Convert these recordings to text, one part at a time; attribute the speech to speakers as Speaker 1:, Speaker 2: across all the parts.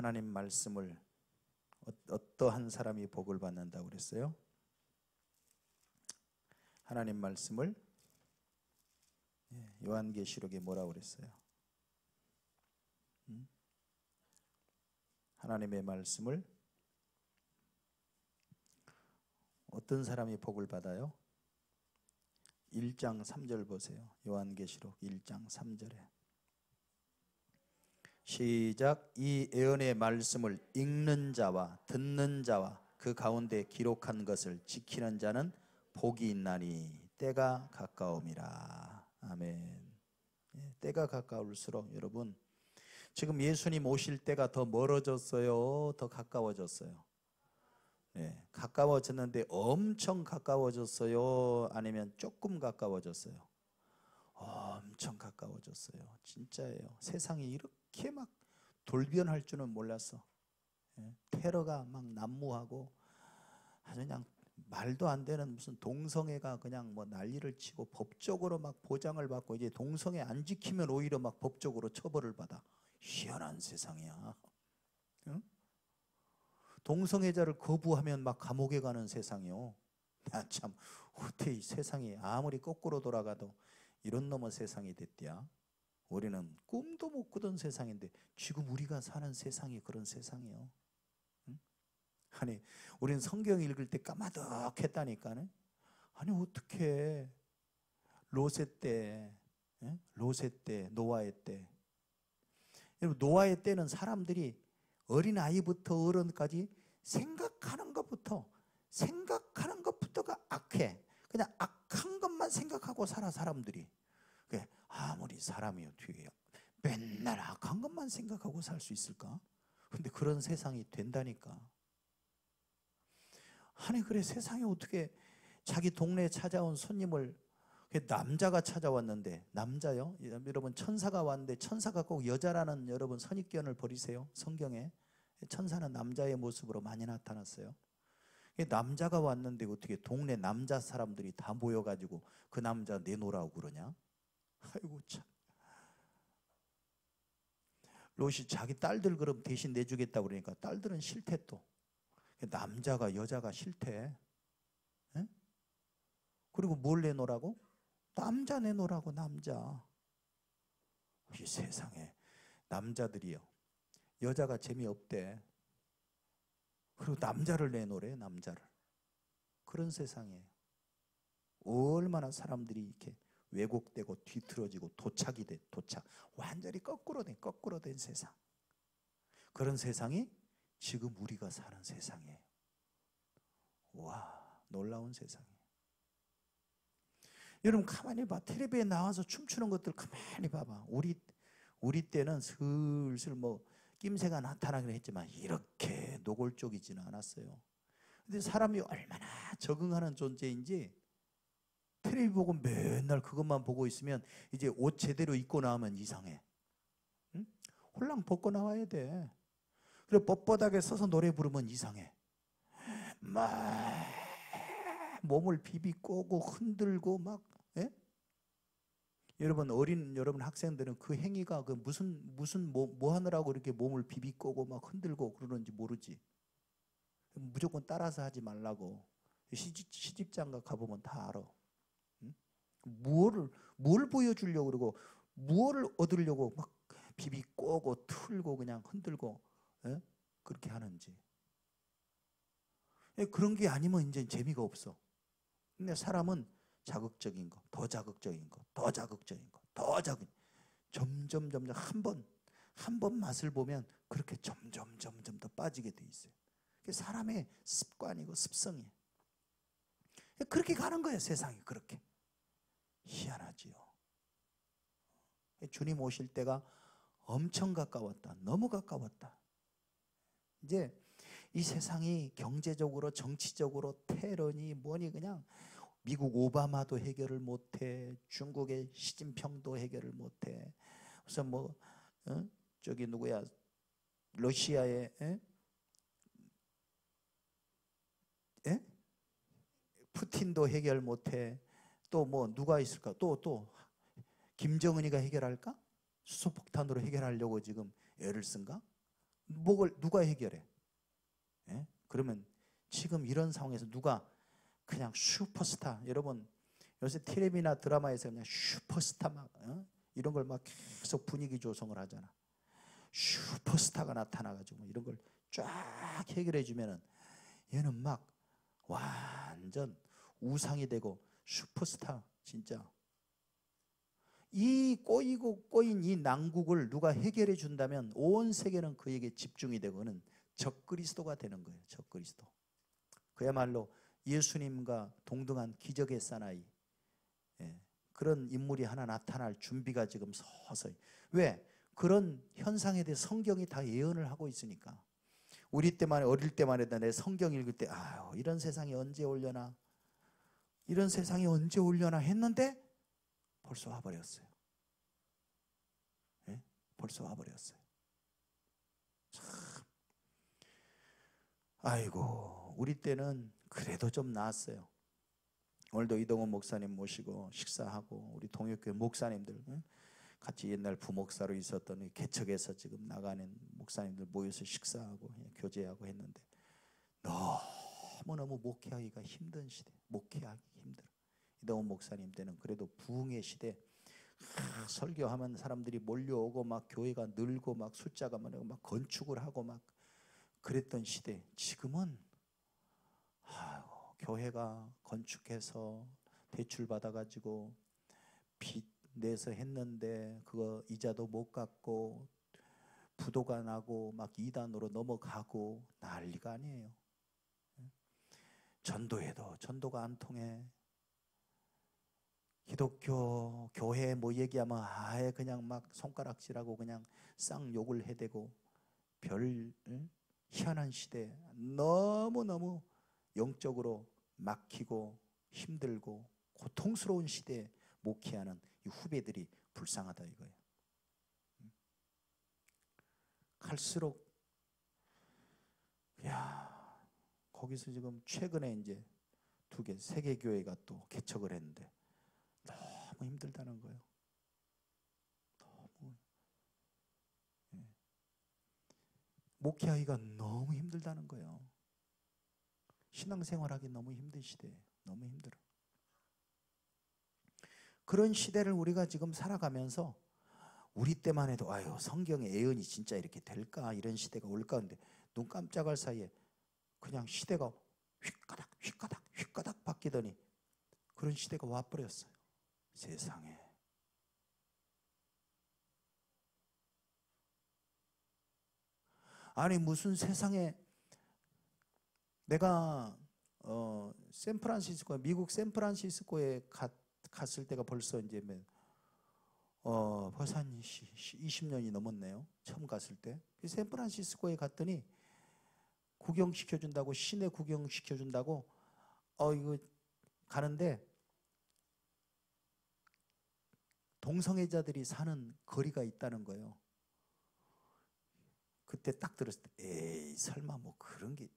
Speaker 1: 하나님 말씀을 어떠한 사람이 복을 받는다고 그랬어요? 하나님 말씀을 요한계시록에 뭐라고 그랬어요? 하나님의 말씀을 어떤 사람이 복을 받아요? 1장 3절 보세요. 요한계시록 1장 3절에 시작. 이 예언의 말씀을 읽는 자와 듣는 자와 그 가운데 기록한 것을 지키는 자는 복이 있나니 때가 가까움이라. 아멘. 때가 가까울수록 여러분 지금 예수님 오실 때가 더 멀어졌어요? 더 가까워졌어요? 가까워졌는데 엄청 가까워졌어요? 아니면 조금 가까워졌어요? 엄청 가까워졌어요. 진짜예요. 세상이 이렇게 막 돌변할 줄은 몰랐어. 테러가 막 난무하고 아주 그냥 말도 안 되는 무슨 동성애가 그냥 뭐 난리를 치고 법적으로 막 보장을 받고 이제 동성애 안 지키면 오히려 막 법적으로 처벌을 받아. 희한한 세상이야. 응? 동성애자를 거부하면 막 감옥에 가는 세상이요. 나 참 어떻게 이 세상이 아무리 거꾸로 돌아가도 이런 놈의 세상이 됐디야. 우리는 꿈도 못 꾸던 세상인데 지금 우리가 사는 세상이 그런 세상이요. 응? 아니 우리는 성경 읽을 때 까마득했다니까는. 아니 어떻게 로세 때, 로세 때, 노아의 때. 여러분 노아의 때는 사람들이 어린아이부터 어른까지 생각하는 것부터가 악해. 그냥 악한 것만 생각하고 살아 사람들이. 아무리 사람이 어떻게 맨날 악한 것만 생각하고 살 수 있을까? 근데 그런 세상이 된다니까. 아니 그래 세상에 어떻게 자기 동네에 찾아온 손님을 남자가 찾아왔는데 남자요? 여러분 천사가 왔는데 천사가 꼭 여자라는 여러분 선입견을 버리세요. 성경에 천사는 남자의 모습으로 많이 나타났어요. 남자가 왔는데 어떻게 동네 남자 사람들이 다 모여가지고 그 남자 내놓으라고 그러냐? 아이고 참. 롯이 자기 딸들 그럼 대신 내주겠다고 그러니까 딸들은 싫대 또. 남자가 여자가 싫대. 에? 그리고 뭘 내놓으라고? 남자 내놓으라고 남자. 이 세상에 남자들이요. 여자가 재미없대. 그리고 남자를 내놓으래 남자를. 그런 세상이에요. 얼마나 사람들이 이렇게 왜곡되고 뒤틀어지고 도착이 돼. 도착. 완전히 거꾸로 된 세상. 그런 세상이 지금 우리가 사는 세상이에요. 와 놀라운 세상이에요. 여러분 가만히 봐. 텔레비에 나와서 춤추는 것들 가만히 봐봐. 우리 때는 슬슬 뭐 낌새가 나타나긴 했지만 이렇게 노골적이지는 않았어요. 근데 사람이 얼마나 적응하는 존재인지 텔레비 보고 맨날 그것만 보고 있으면 이제 옷 제대로 입고 나오면 이상해. 응? 홀랑 벗고 나와야 돼. 그리고 뻣뻣하게 서서 노래 부르면 이상해. 막 몸을 비비꼬고 흔들고 막. 예? 여러분 여러분 학생들은 그 행위가 그 무슨 뭐 하느라고 이렇게 몸을 비비꼬고 막 흔들고 그러는지 모르지. 무조건 따라서 하지 말라고. 시집장가 가보면 다 알아. 응? 뭘 보여주려고 그러고 무엇을 얻으려고 막 비비꼬고 틀고 그냥 흔들고 그렇게 하는지. 그런 게 아니면 이제 재미가 없어. 근데 사람은 자극적인 거, 더 자극적인 거, 더 자극적인 거, 더 자극. 점점 한 번 맛을 보면 그렇게 점점 더 빠지게 돼 있어요. 그게 사람의 습관이고 습성이에요. 그렇게 가는 거예요, 세상이 그렇게. 희한하지요. 주님 오실 때가 엄청 가까웠다. 너무 가까웠다. 이제 이 세상이 경제적으로 정치적으로 테러니 뭐니 그냥 미국 오바마도 해결을 못해. 중국의 시진핑도 해결을 못해. 무슨 뭐 저기 누구야 러시아의 푸틴도 해결 못해. 또 뭐 누가 있을까? 또 김정은이가 해결할까? 수소폭탄으로 해결하려고 지금 애를 쓴가? 누가 해결해? 예? 그러면 지금 이런 상황에서 누가 그냥 슈퍼스타, 여러분 요새 텔레비나 드라마에서 그냥 슈퍼스타 막 이런 걸 막 계속 분위기 조성을 하잖아. 슈퍼스타가 나타나가지고 이런 걸 쫙 해결해 주면은 얘는 막 완전 우상이 되고 슈퍼스타. 진짜 이 꼬이고 꼬인 이 난국을 누가 해결해 준다면 온 세계는 그에게 집중이 되고는 적그리스도가 되는 거예요. 적그리스도. 그야말로 예수님과 동등한 기적의 사나이, 예, 그런 인물이 하나 나타날 준비가 지금 서서히. 왜? 그런 현상에 대해 성경이 다 예언을 하고 있으니까. 우리 때만, 어릴 때만 해도 내 성경 읽을 때 아유 이런 세상이 언제 오려나, 이런 세상이 언제 오려나 했는데 벌써 와버렸어요. 예? 벌써 와버렸어요. 참. 아이고 우리 때는 그래도 좀 나았어요. 오늘도 이동원 목사님 모시고 식사하고 우리 동역교회 목사님들, 같이 옛날 부목사로 있었던 개척에서 지금 나가는 목사님들 모여서 식사하고 교제하고 했는데 너무너무 목회하기가 힘든 시대. 목회하기 힘들어. 이동원 목사님 때는 그래도 부흥의 시대, 설교하면 사람들이 몰려오고 막 교회가 늘고 막 숫자가 많고 막 건축을 하고 막 그랬던 시대. 지금은 교회가 건축해서 대출 받아가지고 빚 내서 했는데 그거 이자도 못 갚고 부도가 나고 막 이단으로 넘어가고 난리가 아니에요. 전도해도 전도가 안 통해. 기독교 교회 뭐 얘기하면 아예 그냥 막 손가락질하고 그냥 쌍욕을 해대고 별 희한한 시대. 너무너무 영적으로 막히고 힘들고 고통스러운 시대에 목회하는 이 후배들이 불쌍하다 이거예요. 갈수록 거기서 지금 최근에 이제 2개, 3개 교회가 또 개척을 했는데 너무 힘들다는 거예요. 너무 목회하기가 너무 힘들다는 거예요. 신앙생활하기 너무 힘든 시대예요. 너무 힘들어. 그런 시대를 우리가 지금 살아가면서 우리 때만 해도 아유 성경의 예언이 진짜 이렇게 될까, 이런 시대가 올까 하는데 눈 깜짝할 사이에 그냥 시대가 휙가닥 휙가닥 휙가닥 바뀌더니 그런 시대가 와버렸어요. 세상에. 아니 무슨 세상에. 내가 샌프란시스코, 미국 샌프란시스코에 갔을 때가 벌써 이제 벌써 한 20년이 넘었네요. 처음 갔을 때 샌프란시스코에 갔더니 구경시켜준다고, 시내 구경시켜준다고 이거 가는데 동성애자들이 사는 거리가 있다는 거예요. 그때 딱 들었을 때 에이 설마 뭐 그런 게,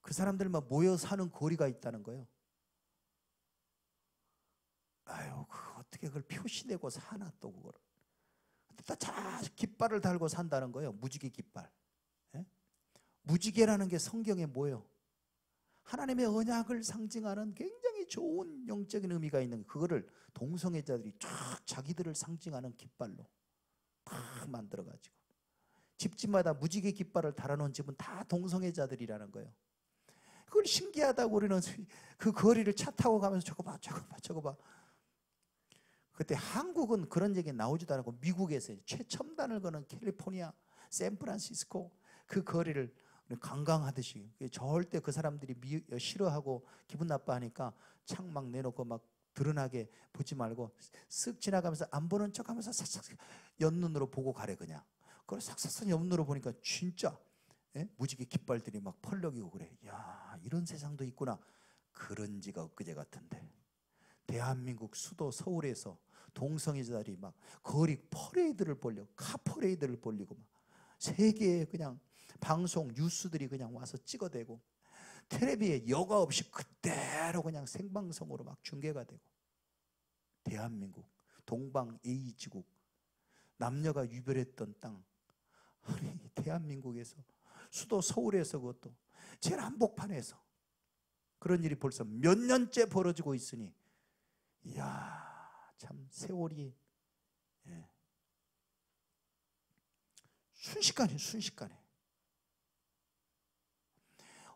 Speaker 1: 그 사람들만 모여 사는 거리가 있다는 거예요. 아유 어떻게 그걸 표시내고 사나 또 그거를. 다 깃발을 달고 산다는 거예요. 무지개 깃발. 예? 무지개라는 게 성경에 뭐예요? 하나님의 언약을 상징하는 굉장히 좋은 영적인 의미가 있는, 그거를 동성애자들이 쫙 자기들을 상징하는 깃발로 다 만들어가지고 집집마다 무지개 깃발을 달아놓은 집은 다 동성애자들이라는 거예요. 그걸 신기하다고 우리는 그 거리를 차 타고 가면서 저거 봐 저거 봐 저거 봐. 그때 한국은 그런 얘기 나오지도 않고 미국에서 최첨단을 거는 캘리포니아 샌프란시스코 그 거리를 관광하듯이, 절대 그 사람들이 싫어하고 기분 나빠하니까 창 막 내놓고 막 드러나게 보지 말고 쓱 지나가면서 안 보는 척하면서 싹싹 옆눈으로 보고 가래. 그냥 그걸 싹싹 옆눈으로 보니까 진짜 무지개 깃발들이 막 펄럭이고 그래. 야 이런 세상도 있구나. 그런 지가 엊그제 같은데 대한민국 수도 서울에서 동성애자들이 막 거리 퍼레이드를 벌려, 카 퍼레이드를 벌리고 막 세계에 그냥 방송 뉴스들이 그냥 와서 찍어대고 텔레비에 여과 없이 그대로 그냥 생방송으로 막 중계가 되고, 대한민국 동방 A지국 남녀가 유별했던 땅 아니, 대한민국에서 수도 서울에서 그것도 제일 한복판에서 그런 일이 벌써 몇 년째 벌어지고 있으니 이야 참 세월이 순식간에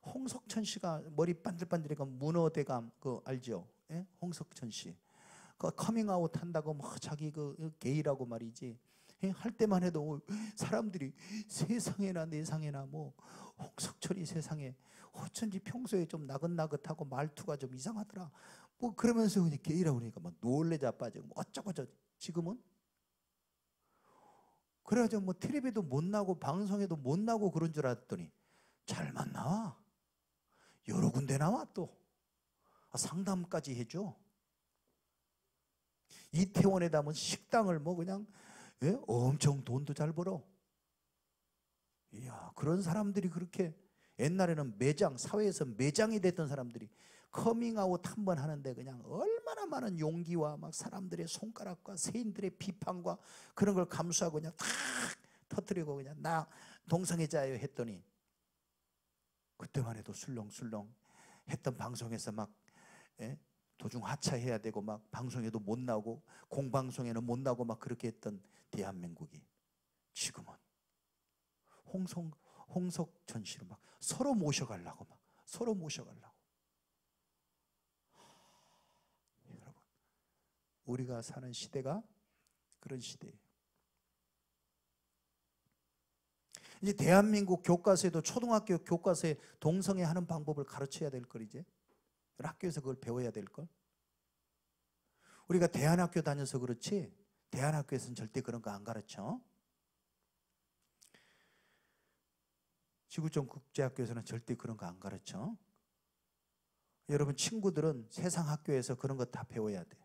Speaker 1: 홍석천 씨가 머리 반들반들해가 문어대감 그 알죠? 예? 홍석천 씨 그 커밍아웃 한다고 막 자기 그 게이라고 말이지 할 때만 해도 사람들이 세상에나 내상에나 뭐 홍석천이 세상에 어쩐지 평소에 좀 나긋나긋하고 말투가 좀 이상하더라 뭐 그러면서 그냥 게이라고 그러니까 막 놀래 자빠지고 뭐 어쩌고저쩌고 지금은 그래가지고 뭐 텔레비도 못 나고 방송에도 못 나고 그런 줄 알았더니 잘만 나와 여러 군데 나와 또 상담까지 해줘 이태원에다 뭐 식당을 뭐 그냥 엄청 돈도 잘 벌어 이야 그런 사람들이 그렇게 옛날에는 매장 사회에서 매장이 됐던 사람들이 커밍아웃 한 번 하는데 그냥 얼마나 많은 용기와 막 사람들의 손가락과 세인들의 비판과 그런 걸 감수하고 그냥 탁 터뜨리고 그냥 나 동성애자예요 했더니 그때만 해도 술렁술렁 했던 방송에서 막 도중 하차해야 되고 막 방송에도 못 나오고 공방송에는 못 나오고 막 그렇게 했던 대한민국이 지금은 홍석천 씨를 막 서로 모셔가려고 여러분 우리가 사는 시대가 그런 시대예요. 이제 대한민국 교과서에도 초등학교 교과서에 동성애 하는 방법을 가르쳐야 될 걸 이제 학교에서 그걸 배워야 될 걸. 우리가 대안학교 다녀서 그렇지 대안학교에서는 절대 그런 거 안 가르쳐. 지구촌 국제학교에서는 절대 그런 거 안 가르쳐. 여러분 친구들은 세상 학교에서 그런 거 다 배워야 돼.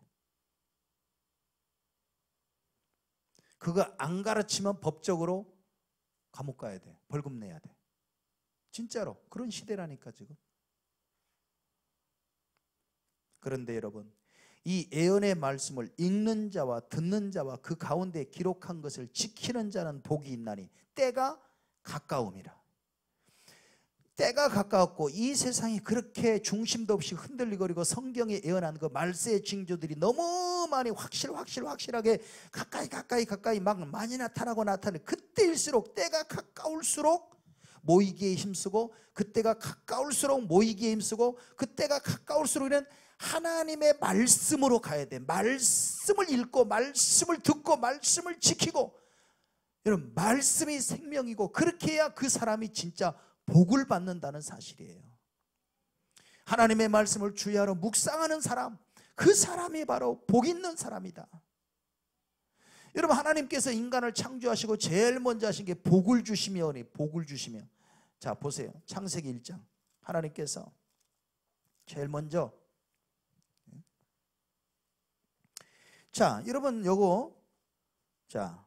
Speaker 1: 그거 안 가르치면 법적으로 감옥 가야 돼. 벌금 내야 돼. 진짜로 그런 시대라니까 지금. 그런데 여러분 이 예언의 말씀을 읽는 자와 듣는 자와 그 가운데 기록한 것을 지키는 자는 복이 있나니 때가 가까움이라. 때가 가까웠고 이 세상이 그렇게 중심도 없이 흔들리거리고 성경에 예언한 그 말세의 징조들이 너무 많이 확실하게 가까이 막 많이 나타나는 그때일수록 때가 가까울수록 모이기에 힘쓰고 그때가 가까울수록 모이기에 힘쓰고 그때가 가까울수록 우리는 하나님의 말씀으로 가야 돼. 말씀을 읽고 말씀을 듣고 말씀을 지키고 여러분 말씀이 생명이고 그렇게 해야 그 사람이 진짜 복을 받는다는 사실이에요. 하나님의 말씀을 주야로 묵상하는 사람 그 사람이 바로 복 있는 사람이다. 여러분 하나님께서 인간을 창조하시고 제일 먼저 하신 게 복을 주시며 자 보세요. 창세기 1장 하나님께서 제일 먼저 자 여러분 요거 자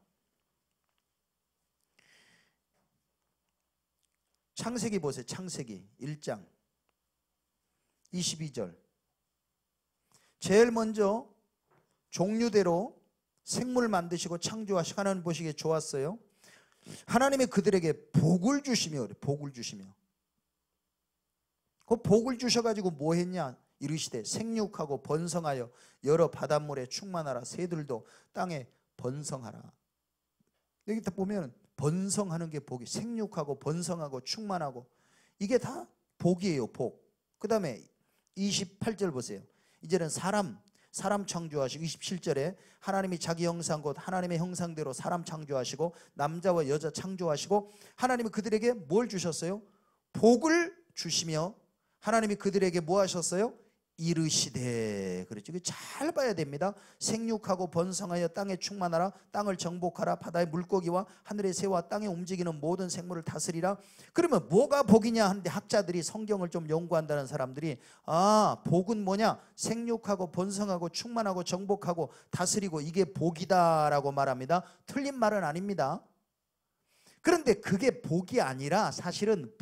Speaker 1: 창세기 보세요. 창세기 1장 22절 제일 먼저 종류대로 생물을 만드시고 창조하시고 하나님 보시기에 좋았어요. 하나님이 그들에게 복을 주시며 그 복을 주셔가지고 뭐 했냐 이르시되 생육하고 번성하여 여러 바닷물에 충만하라 새들도 땅에 번성하라. 여기 딱 보면 번성하는 게 복이 생육하고 번성하고 충만하고 이게 다 복이에요. 복. 그 다음에 28절 보세요. 이제는 사람 창조하시고 27절에 하나님이 자기 형상 곧 하나님의 형상대로 사람 창조하시고 남자와 여자 창조하시고 하나님이 그들에게 뭘 주셨어요? 복을 주시며 하나님이 그들에게 뭐 하셨어요? 이르시되 그렇죠. 잘 봐야 됩니다. 생육하고 번성하여 땅에 충만하라 땅을 정복하라 바다의 물고기와 하늘의 새와 땅에 움직이는 모든 생물을 다스리라. 그러면 뭐가 복이냐 하는데 학자들이 성경을 좀 연구한다는 사람들이 복은 뭐냐 생육하고 번성하고 충만하고 정복하고 다스리고 이게 복이다라고 말합니다. 틀린 말은 아닙니다. 그런데 그게 복이 아니라 사실은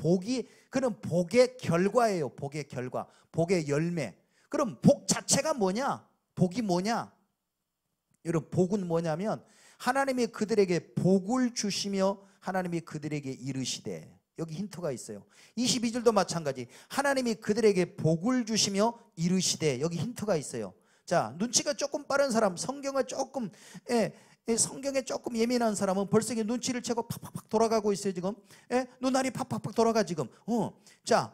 Speaker 1: 그는 복의 결과예요. 복의 결과 복의 열매. 그럼 복 자체가 뭐냐? 복이 뭐냐? 여러분 복은 뭐냐면 하나님이 그들에게 복을 주시며 하나님이 그들에게 이르시되, 여기 힌트가 있어요. 22절도 마찬가지. 하나님이 그들에게 복을 주시며 이르시되, 여기 힌트가 있어요. 자, 눈치가 조금 빠른 사람, 성경에 조금 예민한 사람은 벌써 눈치를 채고 팍팍팍 돌아가고 있어요. 지금 눈알이 팍팍팍 돌아가 지금. 자,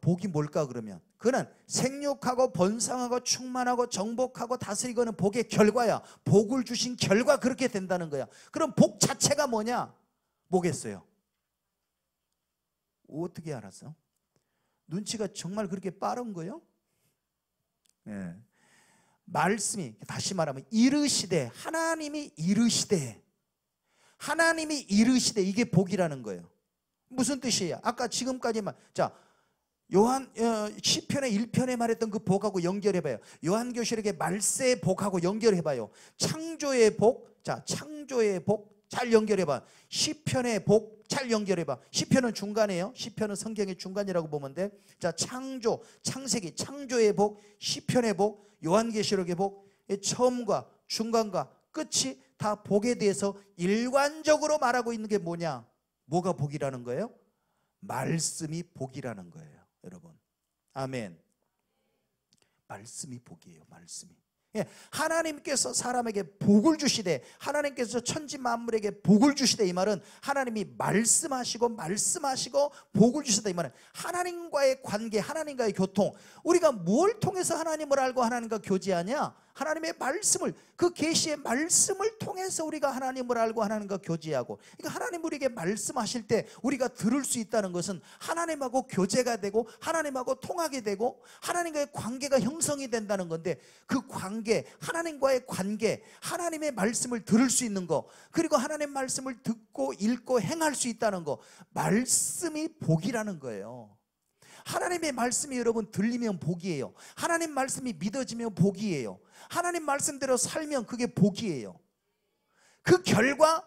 Speaker 1: 복이 뭘까 그러면? 그는 생육하고 번성하고 충만하고 정복하고 다스리고는 복의 결과야. 복을 주신 결과 그렇게 된다는 거야. 그럼 복 자체가 뭐냐? 뭐겠어요? 어떻게 알았어? 눈치가 정말 그렇게 빠른 거요? 말씀이, 다시 말하면 이르시되, 하나님이 이르시되 이게 복이라는 거예요. 무슨 뜻이에요? 아까 지금까지만, 자, 요한 시편의 1편에 말했던 그 복하고 연결해봐요. 요한교실에게 말세의 복하고 연결해봐요. 창조의 복, 자, 창조의 복 잘 연결해봐. 시편의 복 잘 연결해봐. 시편은 중간이에요. 시편은 성경의 중간이라고 보면 돼. 자, 창조, 창세기, 창조의 복, 시편의 복, 요한계시록의 복, 처음과 중간과 끝이 다 복에 대해서 일관적으로 말하고 있는 게 뭐냐? 뭐가 복이라는 거예요? 말씀이 복이라는 거예요, 여러분. 아멘. 말씀이 복이에요. 말씀이. 하나님께서 사람에게 복을 주시되, 하나님께서 천지 만물에게 복을 주시되, 이 말은 하나님이 말씀하시고 복을 주시다. 이 말은 하나님과의 관계, 하나님과의 교통. 우리가 뭘 통해서 하나님을 알고 하나님과 교제하냐? 하나님의 말씀을, 그 계시의 말씀을 통해서 우리가 하나님을 알고 하나님과 교제하고, 그러니까 하나님 우리에게 말씀하실 때 우리가 들을 수 있다는 것은 하나님하고 교제가 되고 하나님하고 통하게 되고 하나님과의 관계가 형성이 된다는 건데, 그 관계, 하나님과의 관계, 하나님의 말씀을 들을 수 있는 거, 그리고 하나님의 말씀을 듣고 읽고 행할 수 있다는 거, 말씀이 복이라는 거예요. 하나님의 말씀이 여러분 들리면 복이에요. 하나님 말씀이 믿어지면 복이에요. 하나님 말씀대로 살면 그게 복이에요. 그 결과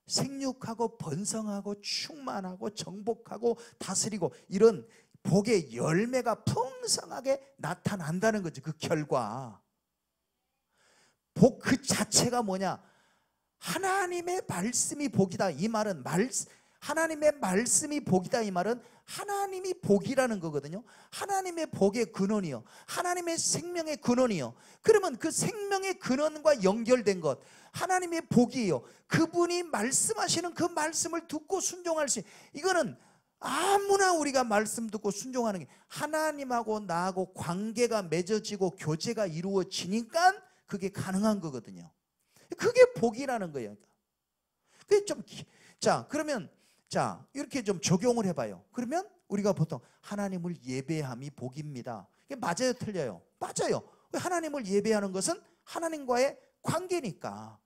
Speaker 1: 생육하고 번성하고 충만하고 정복하고 다스리고, 이런 복의 열매가 풍성하게 나타난다는 거죠. 그 결과. 복 그 자체가 뭐냐? 하나님의 말씀이 복이다. 이 말은 하나님의 말씀이 복이다. 이 말은 하나님이 복이라는 거거든요. 하나님의 복의 근원이요, 하나님의 생명의 근원이요. 그러면 그 생명의 근원과 연결된 것, 하나님의 복이에요. 그분이 말씀하시는 그 말씀을 듣고 순종할 수, 이거는 아무나 우리가 말씀 듣고 순종하는 게, 하나님하고 나하고 관계가 맺어지고 교제가 이루어지니까 그게 가능한 거거든요. 그게 복이라는 거예요. 그게 좀, 자, 그러면 자, 이렇게 좀 적용을 해봐요. 그러면 우리가 보통 하나님을 예배함이 복입니다. 이게 맞아요, 틀려요? 맞아요. 하나님을 예배하는 것은 하나님과의 관계니까.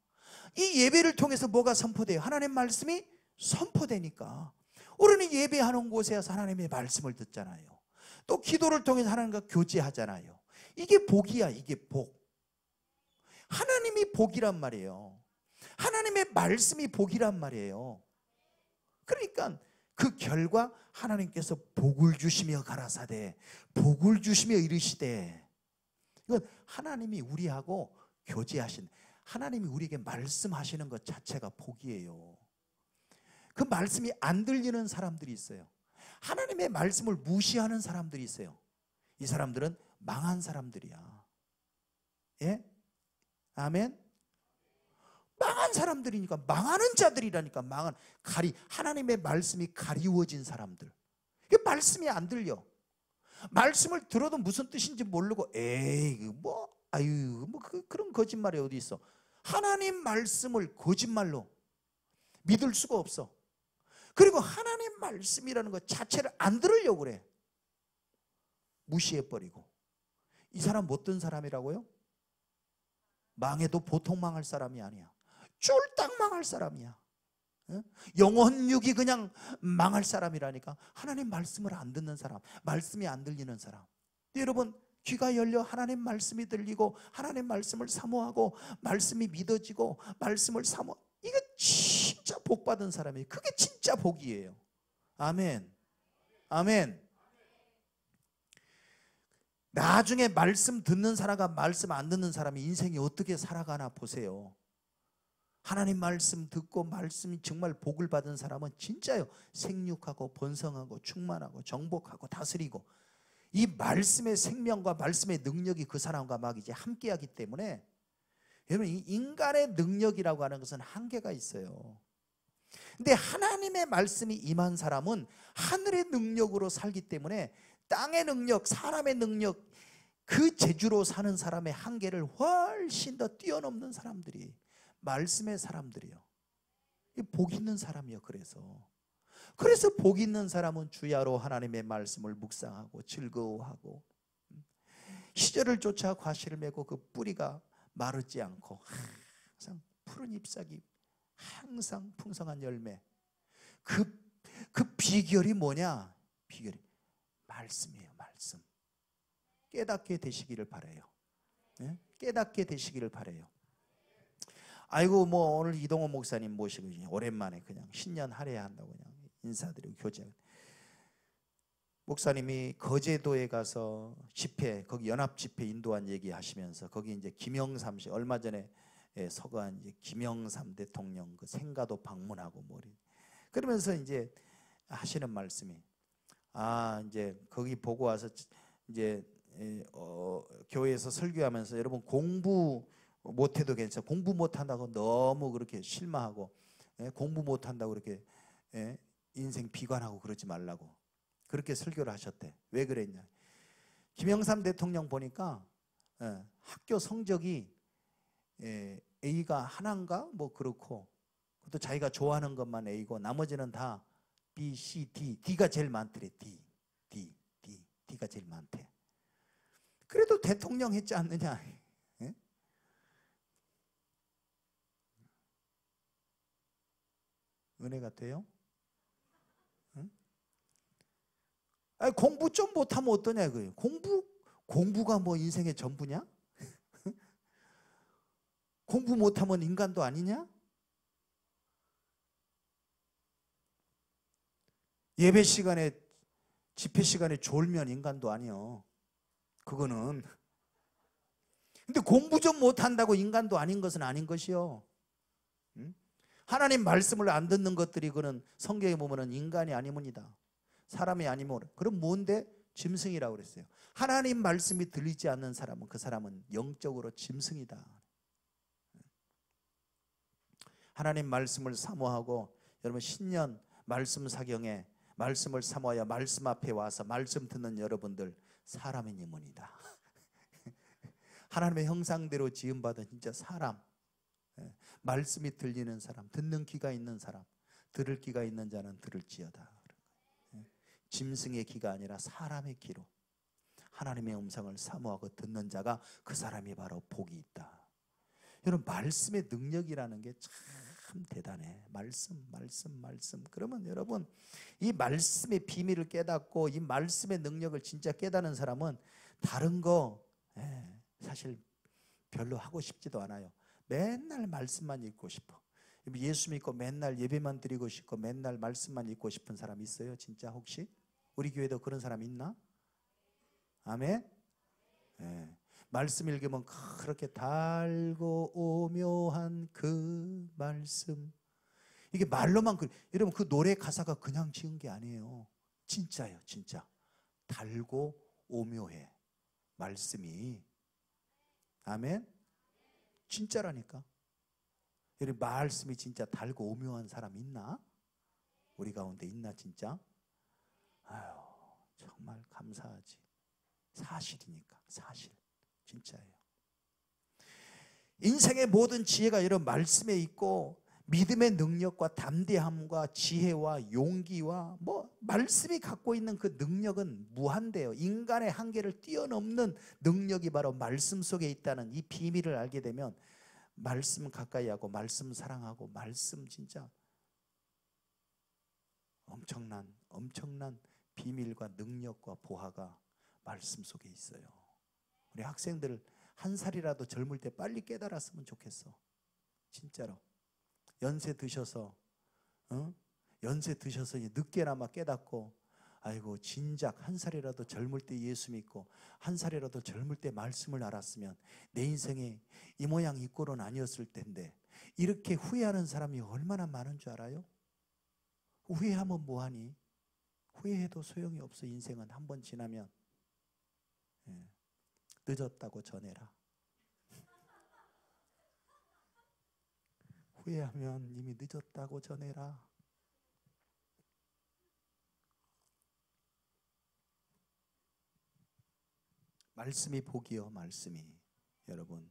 Speaker 1: 이 예배를 통해서 뭐가 선포돼요? 하나님 말씀이 선포되니까. 우리는 예배하는 곳에서 하나님의 말씀을 듣잖아요. 또 기도를 통해서 하나님과 교제하잖아요. 이게 복이야. 이게 복. 하나님이 복이란 말이에요. 하나님의 말씀이 복이란 말이에요. 그러니까 그 결과 하나님께서 복을 주시며 가라사대, 복을 주시며 이르시되, 이건 하나님이 우리하고 교제하신, 하나님이 우리에게 말씀하시는 것 자체가 복이에요. 그 말씀이 안 들리는 사람들이 있어요. 하나님의 말씀을 무시하는 사람들이 있어요. 이 사람들은 망한 사람들이야. 예? 아멘? 망한 사람들이니까, 망하는 자들이라니까. 망한, 하나님의 말씀이 가리워진 사람들. 그 말씀이 안 들려. 말씀을 들어도 무슨 뜻인지 모르고, 에이 그런 거짓말이 어디 있어. 하나님 말씀을 거짓말로 믿을 수가 없어. 그리고 하나님 말씀이라는 것 자체를 안 들으려고 그래. 무시해버리고. 이 사람 못된 사람이라고요? 망해도 보통 망할 사람이 아니야. 쫄딱 망할 사람이야. 영혼육이 그냥 망할 사람이라니까. 하나님 말씀을 안 듣는 사람, 말씀이 안 들리는 사람. 여러분, 귀가 열려 하나님 말씀이 들리고 하나님 말씀을 사모하고 말씀이 믿어지고 말씀을 이게 진짜 복받은 사람이에요. 그게 진짜 복이에요. 아멘. 아멘. 나중에 말씀 듣는 사람과 말씀 안 듣는 사람이 인생이 어떻게 살아가나 보세요. 하나님 말씀 듣고 말씀이 정말 복을 받은 사람은 진짜요, 생육하고 번성하고 충만하고 정복하고 다스리고, 이 말씀의 생명과 말씀의 능력이 그 사람과 막 이제 함께하기 때문에, 여러분, 이 인간의 능력이라고 하는 것은 한계가 있어요. 근데 하나님의 말씀이 임한 사람은 하늘의 능력으로 살기 때문에 땅의 능력, 사람의 능력, 그 재주로 사는 사람의 한계를 훨씬 더 뛰어넘는 사람들이 말씀의 사람들이요, 복 있는 사람이요. 그래서 복 있는 사람은 주야로 하나님의 말씀을 묵상하고 즐거워하고, 시절을 쫓아 과실을 메고 그 뿌리가 마르지 않고 항상 푸른 잎사귀, 항상 풍성한 열매. 그 비결이 뭐냐? 비결이 말씀이에요. 말씀. 깨닫게 되시기를 바라요. 네? 깨닫게 되시기를 바라요. 아이고, 뭐 오늘 이동호 목사님 모시고 오랜만에 그냥 신년 할애한다고 그냥 인사드리고 교제. 목사님이 거제도에 가서 집회, 거기 연합 집회 인도한 얘기하시면서, 거기 이제 김영삼 씨, 얼마 전에 서거한 이제 김영삼 대통령 그 생가도 방문하고 그러면서 이제 하시는 말씀이, 이제 거기 보고 와서 이제 교회에서 설교하면서, 여러분 공부 못해도 괜찮아, 공부 못한다고 너무 그렇게 실망하고, 공부 못한다고 그렇게 인생 비관하고 그러지 말라고 그렇게 설교를 하셨대. 왜 그랬냐? 김영삼 대통령 보니까 학교 성적이 A가 하나인가 뭐 그렇고, 또 자기가 좋아하는 것만 A고 나머지는 다 B, C, D가 제일 많더래. D가 제일 많대. 그래도 대통령 했지 않느냐? 예? 은혜가 돼요? 응? 아니, 공부 좀 못하면 어떠냐 그래요. 공부가 뭐 인생의 전부냐? 공부 못하면 인간도 아니냐? 예배 시간에, 집회 시간에 졸면 인간도 아니요. 그거는. 근데 공부 좀 못한다고 인간도 아닌 것은 아닌 것이요. 응? 하나님 말씀을 안 듣는 것들이, 그는 성경에 보면은 인간이 아니문이다, 사람이 아니면. 그럼 뭔데? 짐승이라고 그랬어요. 하나님 말씀이 들리지 않는 사람은, 그 사람은 영적으로 짐승이다. 하나님 말씀을 사모하고, 여러분 신년 말씀 사경에 말씀을 사모하여 말씀 앞에 와서 말씀 듣는 여러분들, 사람이니문이다. 하나님의 형상대로 지음받은 진짜 사람, 말씀이 들리는 사람, 듣는 귀가 있는 사람, 들을 귀가 있는 자는 들을지어다. 짐승의 귀가 아니라 사람의 귀로 하나님의 음성을 사모하고 듣는 자가, 그 사람이 바로 복이 있다. 여러분, 말씀의 능력이라는 게 참 대단해. 말씀. 그러면 여러분, 이 말씀의 비밀을 깨닫고 이 말씀의 능력을 진짜 깨닫는 사람은 다른 거 사실 별로 하고 싶지도 않아요. 맨날 말씀만 읽고 싶어. 예수 믿고 맨날 예배만 드리고 싶고 맨날 말씀만 읽고 싶은 사람 있어요? 진짜 혹시? 우리 교회도 그런 사람 있나? 아멘? 말씀 읽으면 그렇게 달고 오묘한 그 말씀, 이게 말로만 여러분, 그 노래 가사가 그냥 지은 게 아니에요. 진짜예요. 진짜 달고 오묘해 말씀이. 아멘? 진짜라니까. 여러분, 말씀이 진짜 달고 오묘한 사람 있나? 우리 가운데 있나 진짜? 아유, 정말 감사하지. 사실이니까. 사실. 진짜예요. 인생의 모든 지혜가 이런 말씀에 있고, 믿음의 능력과 담대함과 지혜와 용기와 말씀이 갖고 있는 그 능력은 무한대요. 인간의 한계를 뛰어넘는 능력이 바로 말씀 속에 있다는 이 비밀을 알게 되면, 말씀 가까이 하고 말씀 사랑하고, 말씀 진짜 엄청난 비밀과 능력과 보화가 말씀 속에 있어요. 우리 학생들 1살이라도 젊을 때 빨리 깨달았으면 좋겠어. 진짜로. 연세 드셔서 늦게나마 깨닫고, 아이고 진작 1살이라도 젊을 때 예수 믿고 1살이라도 젊을 때 말씀을 알았으면 내 인생이 이 모양 이 꼴은 아니었을 텐데, 이렇게 후회하는 사람이 얼마나 많은 줄 알아요? 후회하면 뭐하니? 후회해도 소용이 없어. 인생은 한 번 지나면. 예. 늦었다고 전해라. 후회하면 이미 늦었다고 전해라. 말씀이 복이요, 말씀이. 여러분,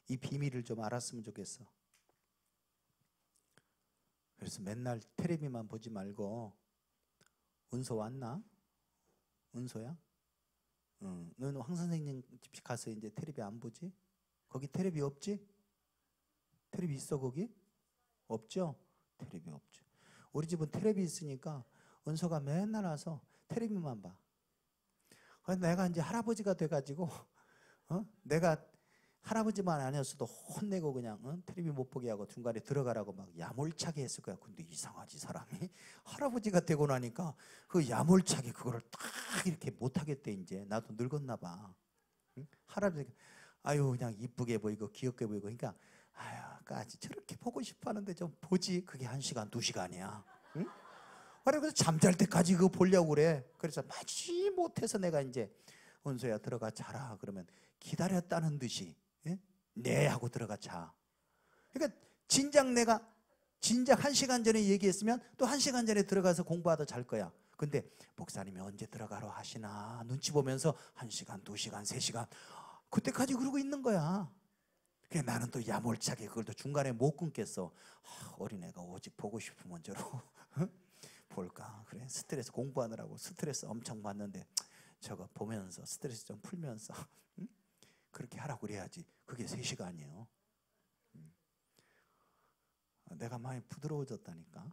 Speaker 1: 이 비밀을 좀 알았으면 좋겠어. 그래서 맨날 텔레비만 보지 말고, 은서 왔나? 은서야? 응. 너는 황 선생님 집 가서 이제 텔레비 안 보지? 거기 텔레비 없지? 텔레비 있어 거기? 없죠? 텔레비 없죠. 우리 집은 텔레비 있으니까 은서가 맨날 와서 텔레비만 봐. 그래서 내가 이제 할아버지가 돼가지고 내가 할아버지만 아니었어도 혼내고 그냥 텔레비 못 보게 하고 중간에 들어가라고 막 야몰차게 했을 거야. 근데 이상하지 사람이. 할아버지가 되고 나니까 그 야몰차게 그거를 딱 이렇게 못하겠대. 이제 나도 늙었나 봐. 응? 할아버지가 아유 그냥 이쁘게 보이고 귀엽게 보이고 그러니까 아유 까지 저렇게 보고 싶어 하는데 좀 보지. 그게 1시간 2시간이야. 응? 그래서 잠잘 때까지 그거 보려고 그래. 그래서 마치 못해서 내가 이제 은서야 들어가 자라 그러면 기다렸다는 듯이 네 하고 들어가 자. 그러니까 내가 진작 1시간 전에 얘기했으면 또 1시간 전에 들어가서 공부하다 잘 거야. 근데 목사님이 언제 들어가러 하시나 눈치 보면서 1시간, 2시간, 3시간 그때까지 그러고 있는 거야. 그래 나는 또 야몰차게 그걸 또 중간에 못 끊겠어. 어린애가 오직 보고 싶으면 저러고 볼까. 그래 스트레스 공부하느라고 스트레스 엄청 받는데 저거 보면서 스트레스 좀 풀면서 그렇게 하라고 그래야지. 그게 3시간이에요. 내가 많이 부드러워졌다니까.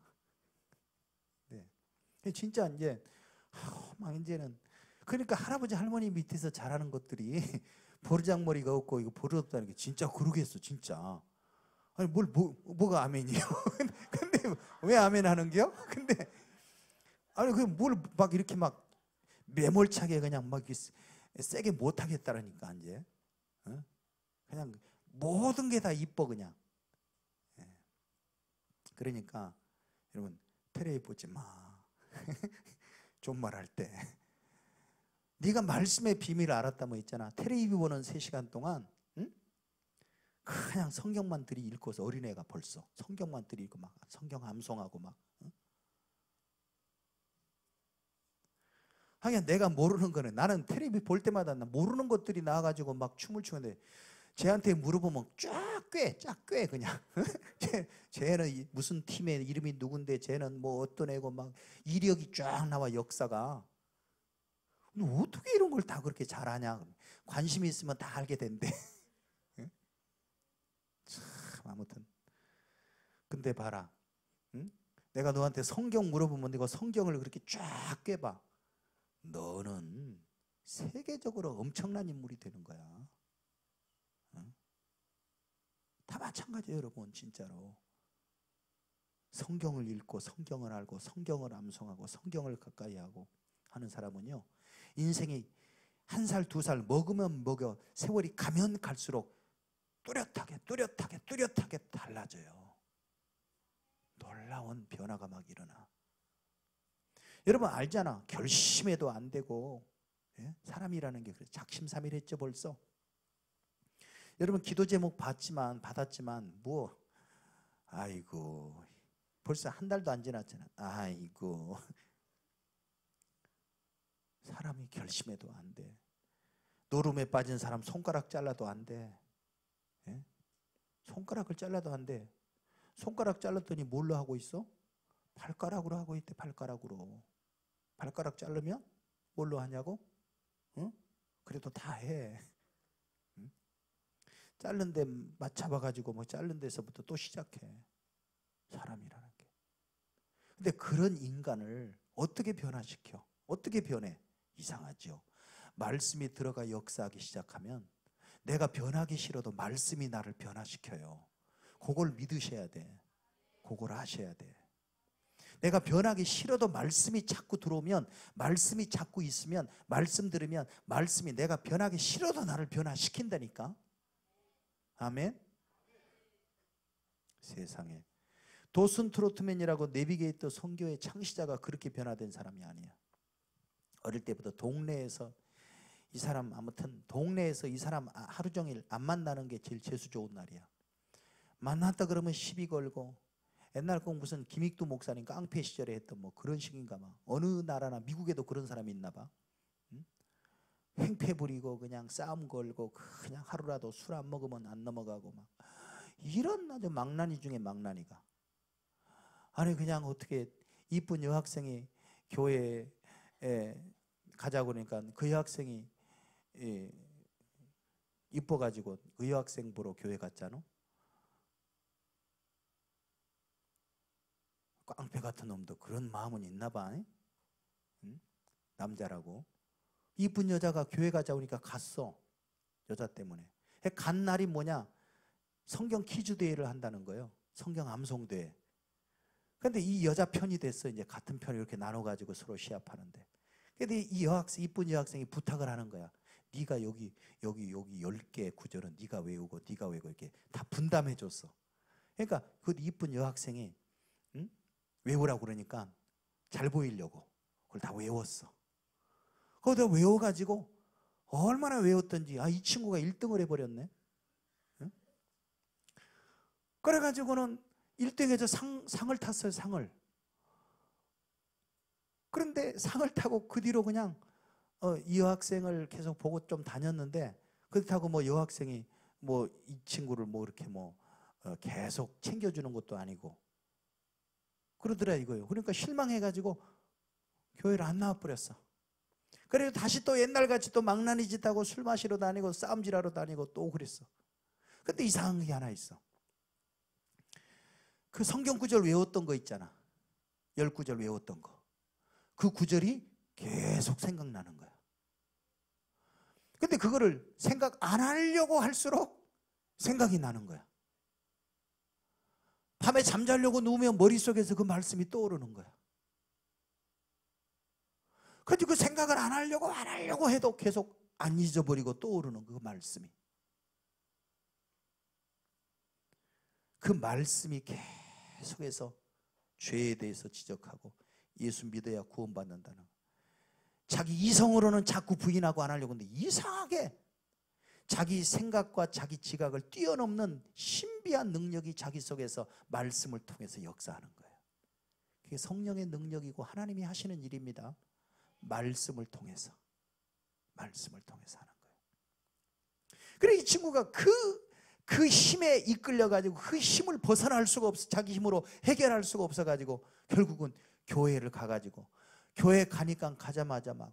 Speaker 1: 네. 진짜 이제 막 이제는 그러니까 할아버지 할머니 밑에서 자라는 것들이 버르장머리가 없고 이거 버릇없다는 게 진짜 그러겠어 진짜. 아니 뭐가 아멘이에요? 근데 왜 아멘 하는 게요? 근데 아니 그 뭘 막 이렇게 막 매몰차게 그냥 막 세게 못 하겠다라니까 이제. 그냥 모든 게 다 이뻐 그냥. 그러니까 여러분 텔레비 보지 마. 존말할 때 네가 말씀의 비밀을 알았다면 있잖아. 텔레비 보는 3시간 동안 그냥 성경만 들이 읽고서 어린애가 벌써 성경만 들이 읽고 막 성경 암송하고 막 하긴 내가 모르는 거는 나는 텔레비 볼 때마다 나 모르는 것들이 나와가지고 막 춤을 추는데 쟤한테 물어보면 쫙 꽤 그냥 쟤는 무슨 팀의 이름이 누군데 쟤는 뭐 어떤 애고 막 이력이 쫙 나와 역사가. 근데 어떻게 이런 걸 다 그렇게 잘하냐. 관심이 있으면 다 알게 된대. 참 아무튼 근데 봐라 내가 너한테 성경 물어보면 네가 성경을 그렇게 쫙 꿰봐. 너는 세계적으로 엄청난 인물이 되는 거야. 다 마찬가지예요 여러분. 진짜로 성경을 읽고 성경을 알고 성경을 암송하고 성경을 가까이 하고 하는 사람은요 인생이 1살 2살 먹으면 먹여 세월이 가면 갈수록 뚜렷하게 달라져요. 놀라운 변화가 막 일어나. 여러분 알잖아. 결심해도 안 되고 사람이라는 게 그래. 작심삼일했죠 벌써. 여러분 기도 제목 받았지만 뭐 아이고 벌써 1달도 안 지났잖아. 아이고 사람이 결심해도 안 돼. 노름에 빠진 사람 손가락 잘라도 안 돼. 손가락을 잘라도 안 돼. 손가락 잘랐더니 뭘로 하고 있어? 발가락으로 하고 있대. 발가락으로. 발가락 자르면 뭘로 하냐고? 그래도 다 해. 자른 데 맞잡아가지고 뭐 자른 데서부터 또 시작해. 사람이라는 게. 근데 그런 인간을 어떻게 변화시켜? 어떻게 변해? 이상하죠. 말씀이 들어가 역사하기 시작하면 내가 변하기 싫어도 말씀이 나를 변화시켜요. 그걸 믿으셔야 돼. 그걸 하셔야 돼. 내가 변하기 싫어도 말씀이 자꾸 들어오면 말씀이 자꾸 있으면 말씀 들으면 말씀이 내가 변하기 싫어도 나를 변화시킨다니까. 아멘. 세상에. 도슨 트로트맨이라고 내비게이터 선교의 창시자가 그렇게 변화된 사람이 아니야. 어릴 때부터 동네에서 이 사람, 아무튼 동네에서 이 사람 하루 종일 안 만나는 게 제일 재수 좋은 날이야. 만났다 그러면 시비 걸고, 옛날 꼭 무슨 김익두 목사님 깡패 시절에 했던 뭐 그런 식인가 봐. 어느 나라나 미국에도 그런 사람이 있나 봐. 응? 횡패 부리고 그냥 싸움 걸고 그냥 하루라도 술 안 먹으면 안 넘어가고 막 이런 아주 망나니 중에 망나니가. 아니 그냥 어떻게 이쁜 여학생이 교회에 가자고 그러니까 그 여학생이 이뻐가지고 그 여학생 보러 교회 갔잖아. 깡패 같은 놈도 그런 마음은 있나 봐. 응? 남자라고. 이쁜 여자가 교회 가자고 그러니까 갔어. 여자 때문에. 간 날이 뭐냐? 성경 퀴즈 대회를 한다는 거예요. 성경 암송 대회. 근데 이 여자 편이 됐어. 이제 같은 편을 이렇게 나눠가지고 서로 시합하는데. 근데 이 여학생, 이쁜 여학생이 부탁을 하는 거야. 네가 여기 10개 구절은 네가 외우고 네가 외우고 이렇게 다 분담해 줬어. 그러니까 그 이쁜 여학생이 응? 외우라고 그러니까 잘 보이려고 그걸 다 외웠어. 그걸 다 외워가지고 얼마나 외웠던지 이 친구가 1등을 해버렸네. 응? 그래가지고는 1등에서 상을 탔어요. 상을. 그런데 상을 타고 그 뒤로 그냥 이 여학생을 계속 보고 좀 다녔는데 그렇다고 뭐 여학생이 뭐 이 친구를 뭐 이렇게 뭐 계속 챙겨주는 것도 아니고 그러더라 이거예요. 그러니까 실망해가지고 교회를 안 나와버렸어. 그래서 다시 또 옛날같이 또 망나니 짓하고 술 마시러 다니고 싸움질하러 다니고 또 그랬어. 근데 이상한 게 하나 있어. 그 성경 구절 외웠던 거 있잖아. 10구절 외웠던 거. 그 구절이 계속 생각나는 거야. 근데 그거를 생각 안 하려고 할수록 생각이 나는 거야. 밤에 잠자려고 누우면 머릿속에서 그 말씀이 떠오르는 거야. 그런데 그 생각을 안 하려고 해도 계속 안 잊어버리고 떠오르는 그 말씀이. 그 말씀이 계속해서 죄에 대해서 지적하고 예수 믿어야 구원받는다는 거. 자기 이성으로는 자꾸 부인하고 안 하려고 하는데 이상하게 자기 생각과 자기 지각을 뛰어넘는 신비한 능력이 자기 속에서 말씀을 통해서 역사하는 거예요. 그게 성령의 능력이고 하나님이 하시는 일입니다. 말씀을 통해서 하는 거예요. 그래 이 친구가 그 힘에 이끌려가지고 그 힘을 벗어날 수가 없어. 자기 힘으로 해결할 수가 없어가지고 결국은 교회를 가가지고 교회 가니까 가자마자 막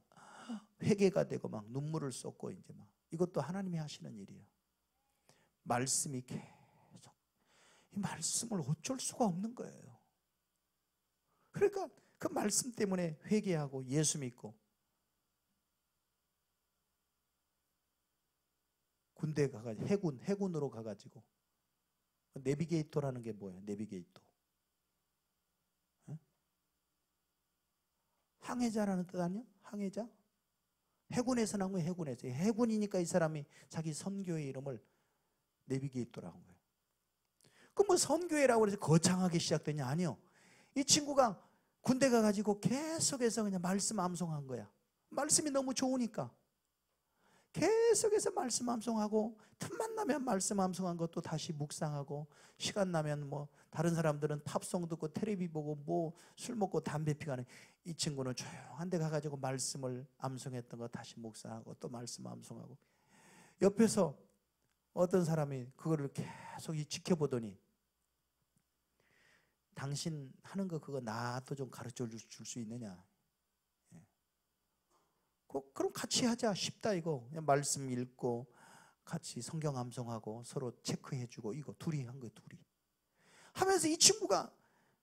Speaker 1: 회개가 되고 막 눈물을 쏟고 이제 막 이것도 하나님이 하시는 일이에요. 말씀이 계속 이 말씀을 어쩔 수가 없는 거예요. 그러니까 그 말씀 때문에 회개하고 예수 믿고 군대 가가지고 해군으로 가가지고 내비게이터라는 게 뭐예요? 내비게이터. 항해자라는 뜻 아니야? 항해자? 해군에서 나온 거예요. 해군에서. 해군이니까 이 사람이 자기 선교의 이름을 내비게이터라고 한 거예요. 그럼 뭐 선교회라고 해서 거창하게 시작되냐? 아니요. 이 친구가 군대 가가지고 계속해서 그냥 말씀 암송한 거야. 말씀이 너무 좋으니까 계속해서 말씀 암송하고 틈만 나면 말씀 암송한 것도 다시 묵상하고 시간 나면 뭐 다른 사람들은 팝송 듣고 텔레비 보고 뭐 술 먹고 담배 피가는 이 친구는 조용한 데 가가지고 말씀을 암송했던 거 다시 묵상하고 또 말씀 암송하고 옆에서 어떤 사람이 그거를 계속 지켜보더니 당신 하는 거 그거 나도 좀 가르쳐 줄 수 있느냐? 그럼 같이 하자. 쉽다 이거. 그냥 말씀 읽고 같이 성경 암송하고 서로 체크해주고 이거 둘이 한 거예요. 둘이 하면서 이 친구가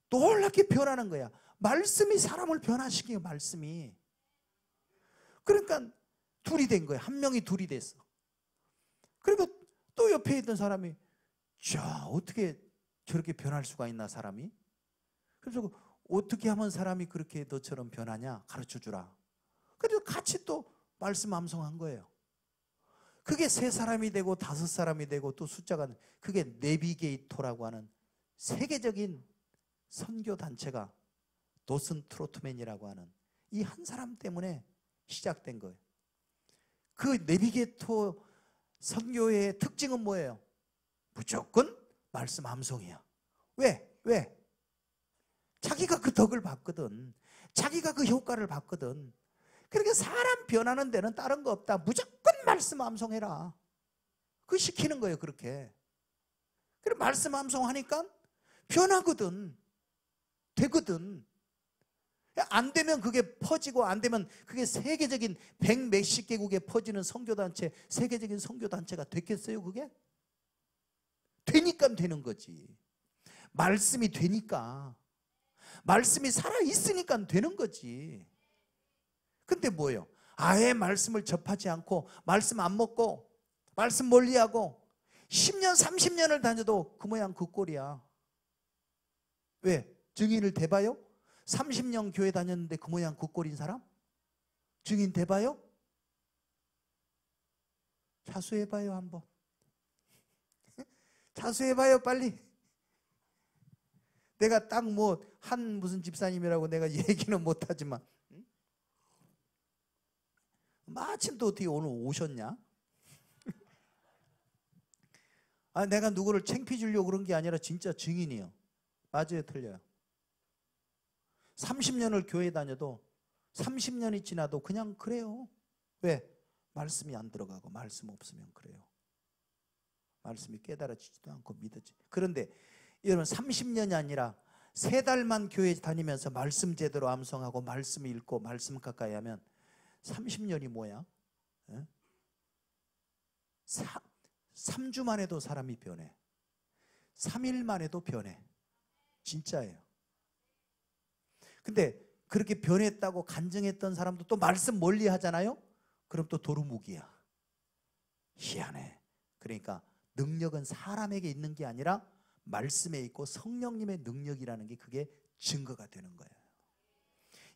Speaker 1: 놀랍게 변하는 거야. 말씀이 사람을 변화시켜요. 말씀이. 그러니까 둘이 된 거야. 한 명이 둘이 됐어. 그리고 또 옆에 있던 사람이 자 어떻게 저렇게 변할 수가 있나 사람이. 그래서 어떻게 하면 사람이 그렇게 너처럼 변하냐 가르쳐 주라. 그래서 같이 또 말씀 암송한 거예요. 그게 세 사람이 되고 다섯 사람이 되고 또 숫자가, 그게 내비게이터라고 하는 세계적인 선교 단체가 도슨 트로트맨이라고 하는 이 한 사람 때문에 시작된 거예요. 그 내비게이터 선교의 특징은 뭐예요? 무조건 말씀 암송이야. 왜? 자기가 그 덕을 봤거든. 자기가 그 효과를 봤거든. 그러니까 사람 변하는 데는 다른 거 없다. 무조건 말씀 암송해라. 그 시키는 거예요, 그렇게. 그래 말씀 암송하니까 변하거든. 되거든. 안 되면 그게 퍼지고, 안 되면 그게 세계적인 100 몇십 개국에 퍼지는 선교단체, 세계적인 선교단체가 됐겠어요, 그게? 되니까 되는 거지. 말씀이 되니까. 말씀이 살아있으니까 되는 거지. 근데 뭐예요? 아예 말씀을 접하지 않고 말씀 안 먹고 말씀 멀리하고 10년 30년을 다녀도 그 모양 그 꼴이야. 왜? 증인을 대봐요? 30년 교회 다녔는데 그 모양 그 꼴인 사람? 증인 대봐요? 자수해봐요 한번. 자수해봐요 빨리. 내가 딱 뭐 한 무슨 집사님이라고 내가 얘기는 못하지만, 마침 또 어떻게 오늘 오셨냐? 아, 내가 누구를 창피해 주려고 그런 게 아니라 진짜 증인이에요. 맞아요, 틀려요? 30년을 교회 다녀도 30년이 지나도 그냥 그래요. 왜? 말씀이 안 들어가고 말씀 없으면 그래요. 말씀이 깨달아지지도 않고 믿어지. 그런데 여러분 30년이 아니라 3달만 교회 다니면서 말씀 제대로 암송하고 말씀 읽고 말씀 가까이 하면 30년이 뭐야? 3주 만에도 사람이 변해. 3일 만에도 변해. 진짜예요. 근데 그렇게 변했다고 간증했던 사람도 또 말씀 멀리 하잖아요? 그럼 또 도루묵이야. 희한해. 그러니까 능력은 사람에게 있는 게 아니라 말씀에 있고 성령님의 능력이라는 게 그게 증거가 되는 거예요.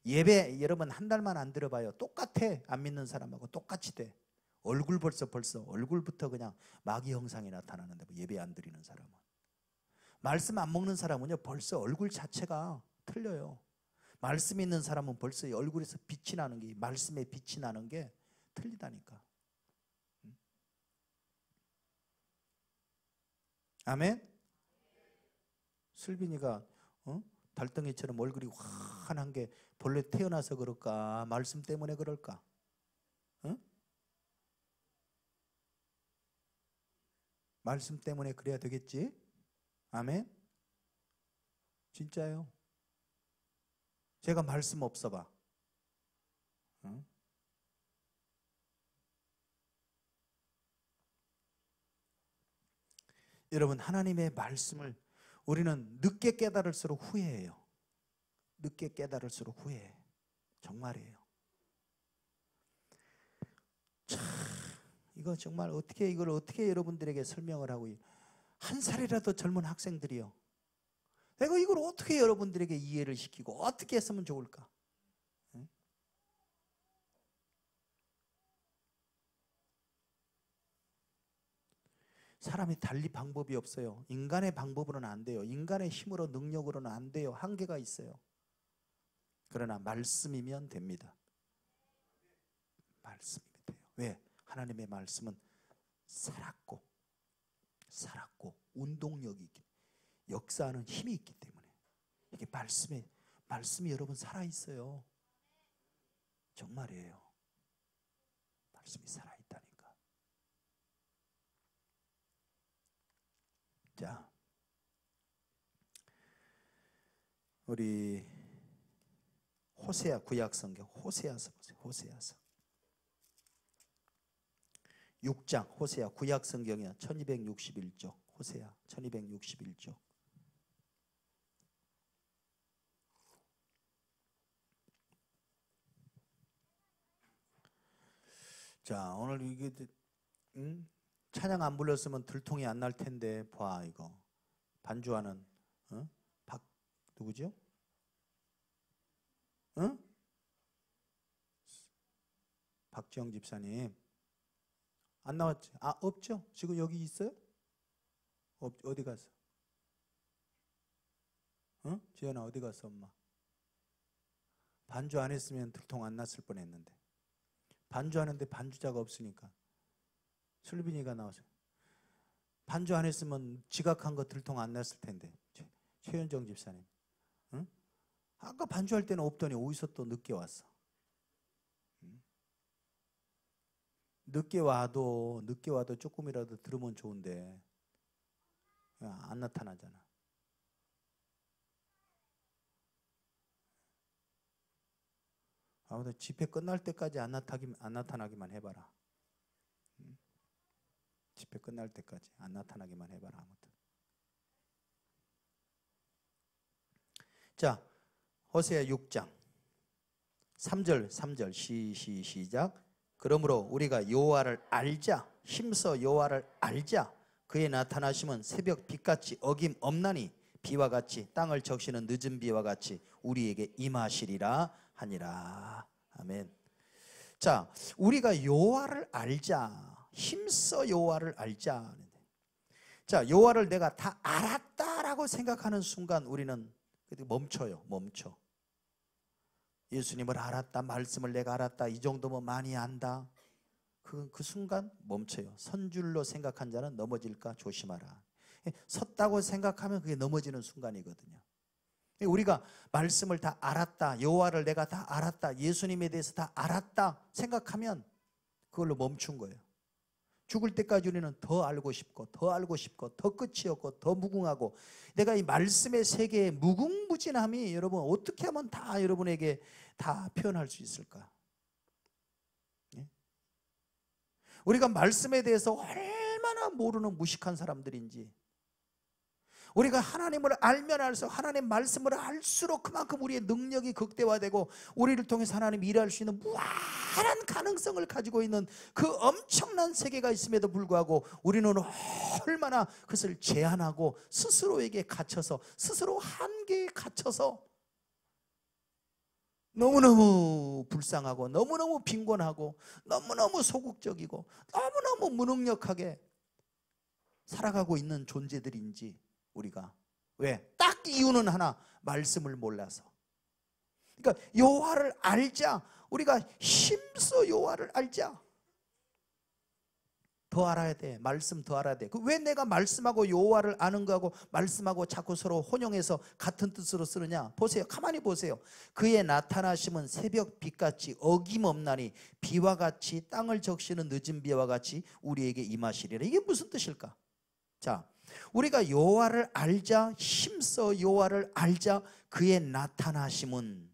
Speaker 1: 예배 여러분 한 달만 안 들어봐요. 똑같아. 안 믿는 사람하고 똑같이 돼. 얼굴 벌써 얼굴부터 그냥 마귀 형상이 나타나는데 예배 안 드리는 사람은. 말씀 안 먹는 사람은요 벌써 얼굴 자체가 틀려요. 말씀 있는 사람은 벌써 얼굴에서 빛이 나는 게, 말씀에 빛이 나는 게 틀리다니까. 아멘. 슬빈이가 달덩이처럼 얼굴이 환한 게 본래 태어나서 그럴까? 말씀 때문에 그럴까? 말씀 때문에 그래야 되겠지? 아멘? 진짜요? 제가 말씀 없어봐. 여러분 하나님의 말씀을 우리는 늦게 깨달을수록 후회해요. 늦게 깨달을수록 후회해. 정말이에요. 참, 이거 정말 이걸 어떻게 여러분들에게 설명을 하고, 한 살이라도 젊은 학생들이요. 내가 이걸 어떻게 여러분들에게 이해를 시키고 어떻게 했으면 좋을까? 사람이 달리 방법이 없어요. 인간의 방법으로는 안 돼요. 인간의 힘으로 능력으로는 안 돼요. 한계가 있어요. 그러나 말씀이면 됩니다. 말씀이면 돼요. 왜? 하나님의 말씀은 살았고 운동력이 있기, 역사하는 힘이 있기 때문에. 이게 말씀이 여러분 살아있어요. 정말이에요. 말씀이 살아있다니까. 자, 우리 호세아 구약성경 호세아서 보세요. 호세아서 6장 호세아 구약성경이야. 1261쪽 호세아 1261쪽. 자, 오늘 이게 찬양 안 불렀으면 들통이 안 날 텐데 봐 이거 반주하는 누구죠? 박지영 집사님 안 나왔지? 없죠? 지금 여기 있어요? 어디 갔어? 응? 지연아 어디 갔어 엄마? 반주 안 했으면 들통 안 났을 뻔했는데 반주하는데 반주자가 없으니까 술빈이가 나와서 반주 안 했으면 지각한 거 들통 안 났을 텐데 최현정 집사님 응? 아까 반주할 때는 없더니 어디서 또 늦게 왔어? 응? 늦게 와도 조금이라도 들으면 좋은데 안 나타나잖아. 아무튼 집회 끝날 때까지 안 나타나기만 해봐라. 집회 끝날 때까지 안 나타나기만 해봐라. 아무튼. 자, 호세아 6장 3절 시작. 그러므로 우리가 여호와를 알자. 힘써 여호와를 알자. 그의 나타나심은 새벽 빛같이 어김없나니 비와 같이 땅을 적시는 늦은 비와 같이 우리에게 임하시리라 하니라. 아멘. 자, 우리가 여호와를 알자. 힘써 여호와를 알자. 자, 여호와를 내가 다 알았다라고 생각하는 순간 우리는 멈춰요. 멈춰. 예수님을 알았다, 말씀을 내가 알았다, 이 정도면 많이 안다. 그 순간 멈춰요. 선 줄로 생각한 자는 넘어질까 조심하라. 섰다고 생각하면 그게 넘어지는 순간이거든요. 우리가 말씀을 다 알았다, 여호와를 내가 다 알았다, 예수님에 대해서 다 알았다 생각하면 그걸로 멈춘 거예요. 죽을 때까지 우리는 더 알고 싶고 더 알고 싶고 더 끝이 없고 더 무궁하고, 내가 이 말씀의 세계의 무궁무진함이 여러분 어떻게 하면 다 여러분에게 다 표현할 수 있을까? 예? 우리가 말씀에 대해서 얼마나 모르는 무식한 사람들인지, 우리가 하나님을 알면 알수록, 하나님 말씀을 알수록 그만큼 우리의 능력이 극대화되고 우리를 통해서 하나님이 일할 수 있는 무한한 가능성을 가지고 있는 그 엄청난 세계가 있음에도 불구하고 우리는 얼마나 그것을 제한하고 스스로에게 갇혀서, 스스로 한계에 갇혀서 너무너무 불쌍하고 너무너무 빈곤하고 너무너무 소극적이고 너무너무 무능력하게 살아가고 있는 존재들인지. 우리가 왜? 딱 이유는 하나, 말씀을 몰라서. 그러니까 여호와를 알자. 우리가 힘써 여호와를 알자. 더 알아야 돼. 말씀 더 알아야 돼. 왜 내가 말씀하고 여호와를 아는 거하고 말씀하고 자꾸 서로 혼용해서 같은 뜻으로 쓰느냐? 보세요. 가만히 보세요. 그의 나타나심은 새벽 빛같이 어김없나니 비와 같이 땅을 적시는 늦은 비와 같이 우리에게 임하시리라. 이게 무슨 뜻일까? 자, 우리가 여호와를 알자, 힘써 여호와를 알자. 그의 나타나심은,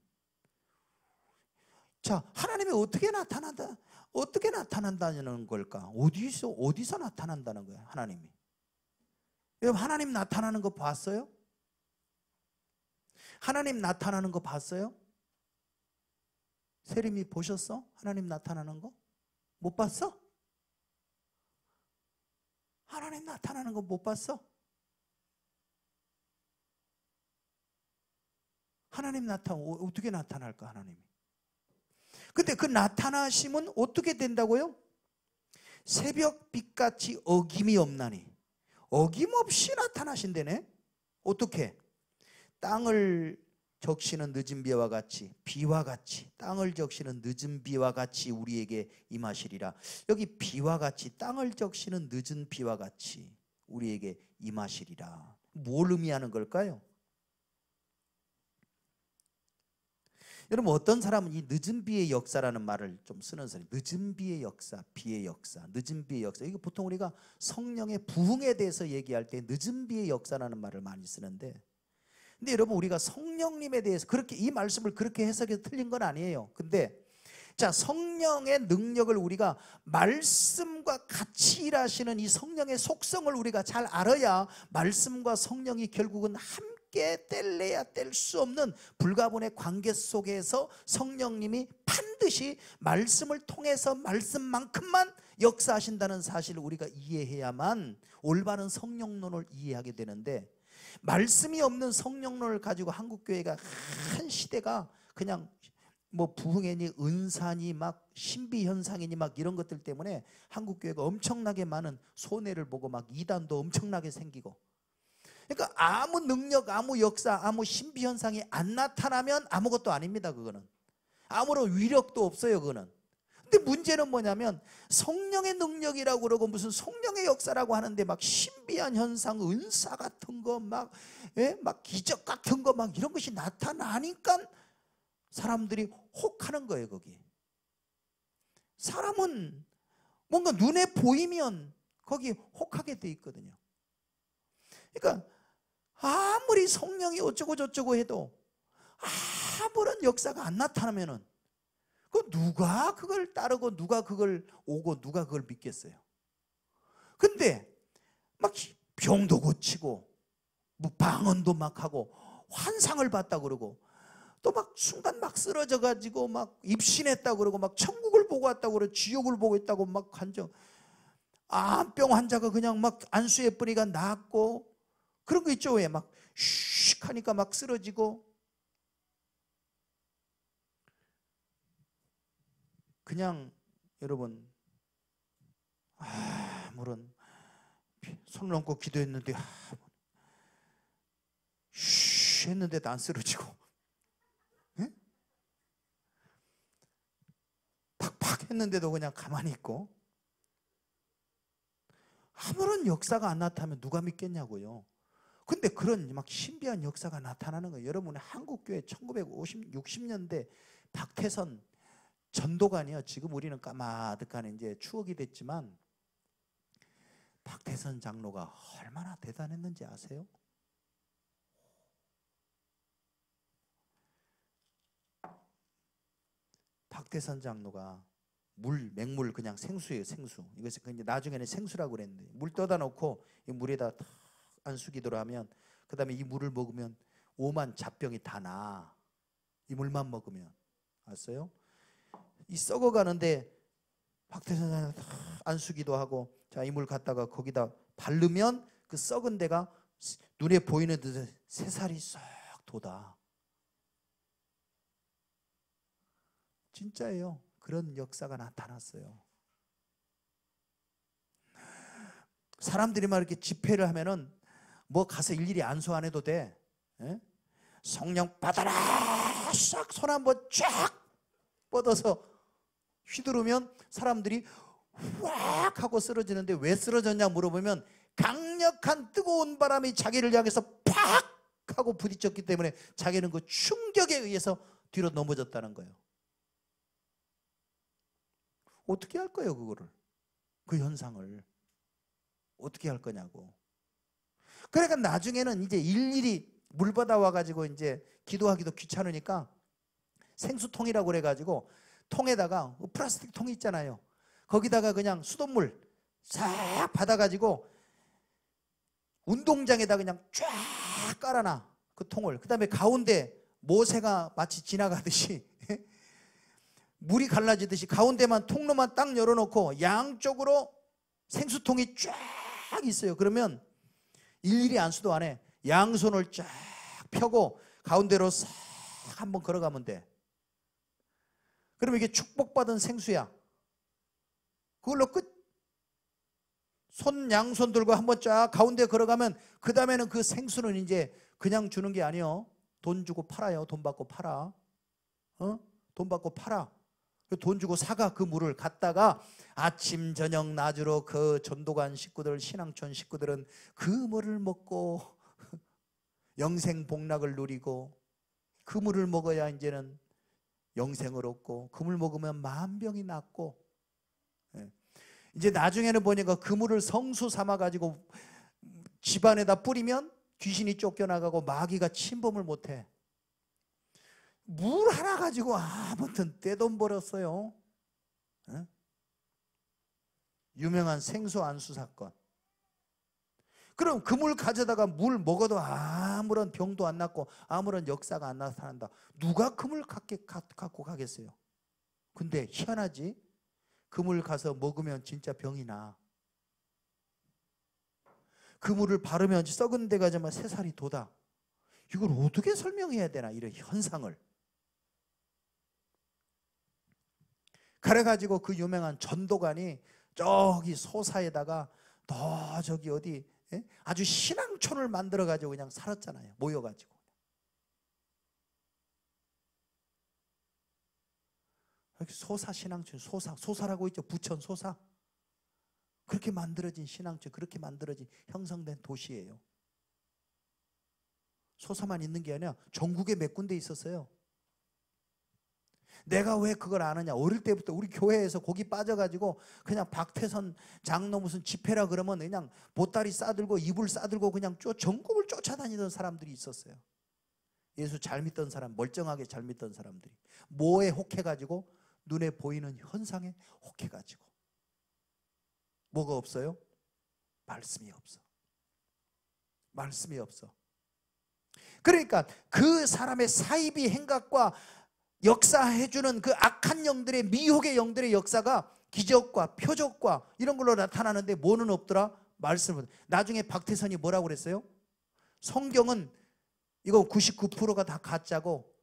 Speaker 1: 자, 하나님이 어떻게 나타난다? 어떻게 나타난다는 걸까? 어디서 나타난다는 거야, 하나님이? 여러분, 하나님 나타나는 거 봤어요? 하나님 나타나는 거 봤어요? 세림이 보셨어? 하나님 나타나는 거? 못 봤어? 하나님 나타나는 거 못 봤어? 하나님 어떻게 나타날까, 하나님이? 근데 그 나타나심은 어떻게 된다고요? 새벽 빛같이 어김이 없나니. 어김없이 나타나신다네. 어떻게? 땅을 적시는 늦은 비와 같이, 비와 같이, 땅을 적시는 늦은 비와 같이 우리에게 임하시리라. 여기 비와 같이, 땅을 적시는 늦은 비와 같이 우리에게 임하시리라. 뭘 의미하는 걸까요? 여러분, 어떤 사람은 이 늦은 비의 역사라는 말을 좀 쓰는 사람이, 늦은 비의 역사, 비의 역사, 늦은 비의 역사. 이거 보통 우리가 성령의 부흥에 대해서 얘기할 때 늦은 비의 역사라는 말을 많이 쓰는데, 근데 여러분, 우리가 성령님에 대해서 그렇게, 이 말씀을 그렇게 해석해서 틀린 건 아니에요. 근데 자, 성령의 능력을 우리가 말씀과 같이 일하시는 이 성령의 속성을 우리가 잘 알아야 말씀과 성령이 결국은 함께 뗄래야 뗄 수 없는 불가분의 관계 속에서 성령님이 반드시 말씀을 통해서 말씀만큼만 역사하신다는 사실을 우리가 이해해야만 올바른 성령론을 이해하게 되는데, 말씀이 없는 성령론을 가지고 한국교회가 한 시대가 그냥 뭐 부흥이니 은사니 막 신비 현상이니 막 이런 것들 때문에 한국 교회가 엄청나게 많은 손해를 보고 막 이단도 엄청나게 생기고. 그러니까 아무 능력, 아무 역사, 아무 신비 현상이 안 나타나면 아무것도 아닙니다. 그거는 아무런 위력도 없어요. 그거는. 근데 문제는 뭐냐면 성령의 능력이라고 그러고 무슨 성령의 역사라고 하는데 막 신비한 현상, 은사 같은 거 막 막 기적 같은 거 막 이런 것이 나타나니까 사람들이 혹하는 거예요. 거기 사람은 뭔가 눈에 보이면 거기 혹하게 돼 있거든요. 그러니까 아무리 성령이 어쩌고 저쩌고 해도 아무런 역사가 안 나타나면은 그 누가 그걸 따르고 누가 그걸 오고 누가 그걸 믿겠어요. 근데 막 병도 고치고 뭐 방언도 막 하고 환상을 봤다 그러고 또 막 순간 막 쓰러져 가지고 막 입신했다 그러고 막 천국을 보고 왔다고 그러고 지옥을 보고 있다고 막 간증. 암병 환자가 그냥 막 안수에 뿌리가 낫고 그런 거 있죠. 왜 막 슉 하니까 막 쓰러지고. 그냥 여러분 아무런 손을 얹고 기도했는데 슉 했는데도 안 쓰러지고 예? 팍팍 했는데도 그냥 가만히 있고 아무런 역사가 안 나타나면 누가 믿겠냐고요. 근데 그런 막 신비한 역사가 나타나는 거예요. 여러분의 한국교회 1950, 60년대 박태선 전도관이요. 지금 우리는 까마득한 이제 추억이 됐지만 박태선 장로가 얼마나 대단했는지 아세요? 박태선 장로가 맹물 그냥 생수예요. 생수. 이것을 이제 나중에는 생수라고 그랬는데 물 떠다 놓고 이 물에다 안수기도를 하면 그 다음에 이 물을 먹으면 오만 잡병이 다 나. 이 물만 먹으면. 알았어요? 이 썩어가는데 박태선 안수기도 하고 자, 이 물 갖다가 거기다 바르면 그 썩은 데가 눈에 보이는 듯이 새살이 쏙 돋아. 진짜예요. 그런 역사가 나타났어요. 사람들이 막 이렇게 집회를 하면은 뭐 가서 일일이 안수 안 해도 돼. 예? 성령 받아라 싹 손 한번 쫙 뻗어서 휘두르면 사람들이 확 하고 쓰러지는데 왜 쓰러졌냐 물어보면 강력한 뜨거운 바람이 자기를 향해서 팍 하고 부딪혔기 때문에 자기는 그 충격에 의해서 뒤로 넘어졌다는 거예요. 어떻게 할 거예요 그거를? 그 현상을 어떻게 할 거냐고. 그러니까 나중에는 이제 일일이 물 받아와 가지고 이제 기도하기도 귀찮으니까 생수통이라고 그래가지고 통에다가 플라스틱 통이 있잖아요. 거기다가 그냥 수돗물 싹 받아가지고 운동장에다 그냥 쫙 깔아놔 그 통을. 그 다음에 가운데 모세가 마치 지나가듯이 물이 갈라지듯이 가운데만 통로만 딱 열어놓고 양쪽으로 생수통이 쫙 있어요. 그러면 일일이 안수도 안 해. 양손을 쫙 펴고 가운데로 싹 한번 걸어가면 돼. 그러면 이게 축복받은 생수야. 그걸로 끝. 양손 들고 한번 쫙 가운데 걸어가면 그 다음에는 그 생수는 이제 그냥 주는 게 아니에요. 돈 주고 팔아요. 돈 받고 팔아. 돈 받고 팔아. 돈 주고 사가. 그 물을 갖다가 아침 저녁 낮으로 그 전도관 식구들, 신앙촌 식구들은 그 물을 먹고 영생 복락을 누리고 그 물을 먹어야 이제는 영생을 얻고 그 물 먹으면 만병이 낫고. 이제 나중에는 보니까 그 물을 성수 삼아 가지고 집안에다 뿌리면 귀신이 쫓겨나가고 마귀가 침범을 못해. 물 하나 가지고 아무튼 떼돈 벌었어요. 유명한 생수 안수 사건. 그럼 그 물 가져다가 물 먹어도 아무런 병도 안 낫고 아무런 역사가 안 나타난다. 누가 그 물 갖고 가겠어요? 근데 희한하지? 그 물 가서 먹으면 진짜 병이 나. 그 물을 바르면 썩은 데가 정말 새살이 돋아. 이걸 어떻게 설명해야 되나 이런 현상을. 그래가지고 그 유명한 전도관이 저기 소사에다가 더 저기 어디 아주 신앙촌을 만들어가지고 그냥 살았잖아요. 모여가지고. 소사 신앙촌, 소사라고 있죠. 부천 소사. 그렇게 만들어진 신앙촌, 그렇게 만들어진 형성된 도시예요. 소사만 있는 게 아니라 전국에 몇 군데 있었어요. 내가 왜 그걸 아느냐? 어릴 때부터 우리 교회에서 거기 빠져가지고 그냥 박태선 장로 무슨 집회라 그러면 그냥 보따리 싸들고 이불 싸들고 그냥 전국을 쫓아다니던 사람들이 있었어요. 예수 잘 믿던 사람, 멀쩡하게 잘 믿던 사람들이 뭐에 혹해가지고 눈에 보이는 현상에 혹해가지고 뭐가 없어요? 말씀이 없어. 말씀이 없어. 그러니까 그 사람의 사이비 행각과 역사해주는 그 악한 영들의, 미혹의 영들의 역사가 기적과 표적과 이런 걸로 나타나는데 뭐는 없더라? 말씀은. 나중에 박태선이 뭐라고 그랬어요? 성경은 이거 99%가 다 가짜고,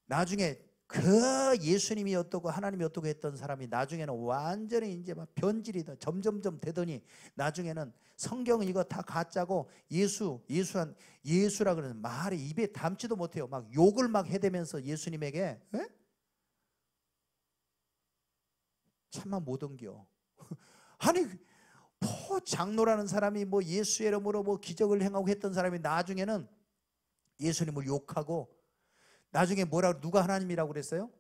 Speaker 1: 나중에 그 예수님이 어떠고 하나님이 어떠고 했던 사람이 나중에는 완전히 이제 막 변질이 점점점 되더니 나중에는 성경은 이거 다 가짜고 예수라 그러는 말이 입에 담지도 못해요. 막 욕을 막 해대면서 예수님에게 참만 못 옮겨. 아니 장로라는 사람이 뭐 예수의 이름으로 뭐 기적을 행하고 했던 사람이 나중에는 예수님을 욕하고, 나중에 뭐라고, 누가 하나님이라고 그랬어요?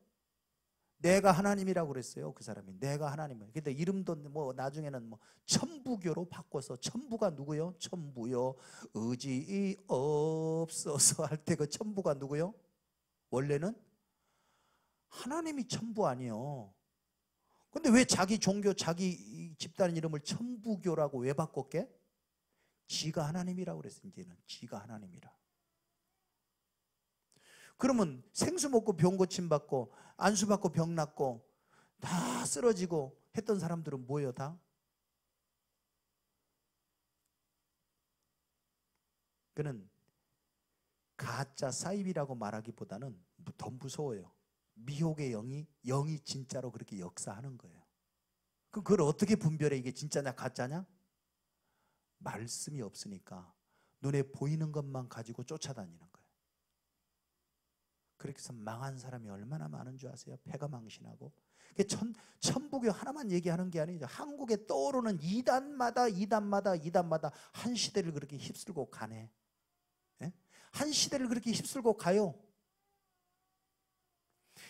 Speaker 1: 내가 하나님이라고 그랬어요. 그 사람이 내가 하나님이에요. 근데 이름도 뭐 나중에는 뭐 천부교로 바꿔서, 천부가 누구요? 천부요 의지 없어서 할 때 그 천부가 누구요? 원래는 하나님이 천부 아니에요. 근데 왜 자기 종교, 자기 집단 이름을 천부교라고 왜 바꿨게? 지가 하나님이라고 그랬어요. 이제는 지가 하나님이라. 그러면 생수 먹고 병 고침 받고 안수 받고 병 낫고 다 쓰러지고 했던 사람들은 뭐예요? 다? 그는 가짜 사입이라고 말하기보다는 더 무서워요. 미혹의 영이 진짜로 그렇게 역사하는 거예요. 그걸 어떻게 분별해? 이게 진짜냐 가짜냐? 말씀이 없으니까 눈에 보이는 것만 가지고 쫓아다니는 거예요. 그렇게 해서 망한 사람이 얼마나 많은 줄 아세요? 패가 망신하고. 천부교 하나만 얘기하는 게 아니죠. 한국에 떠오르는 이단마다 한 시대를 그렇게 휩쓸고 가네. 한 시대를 그렇게 휩쓸고 가요.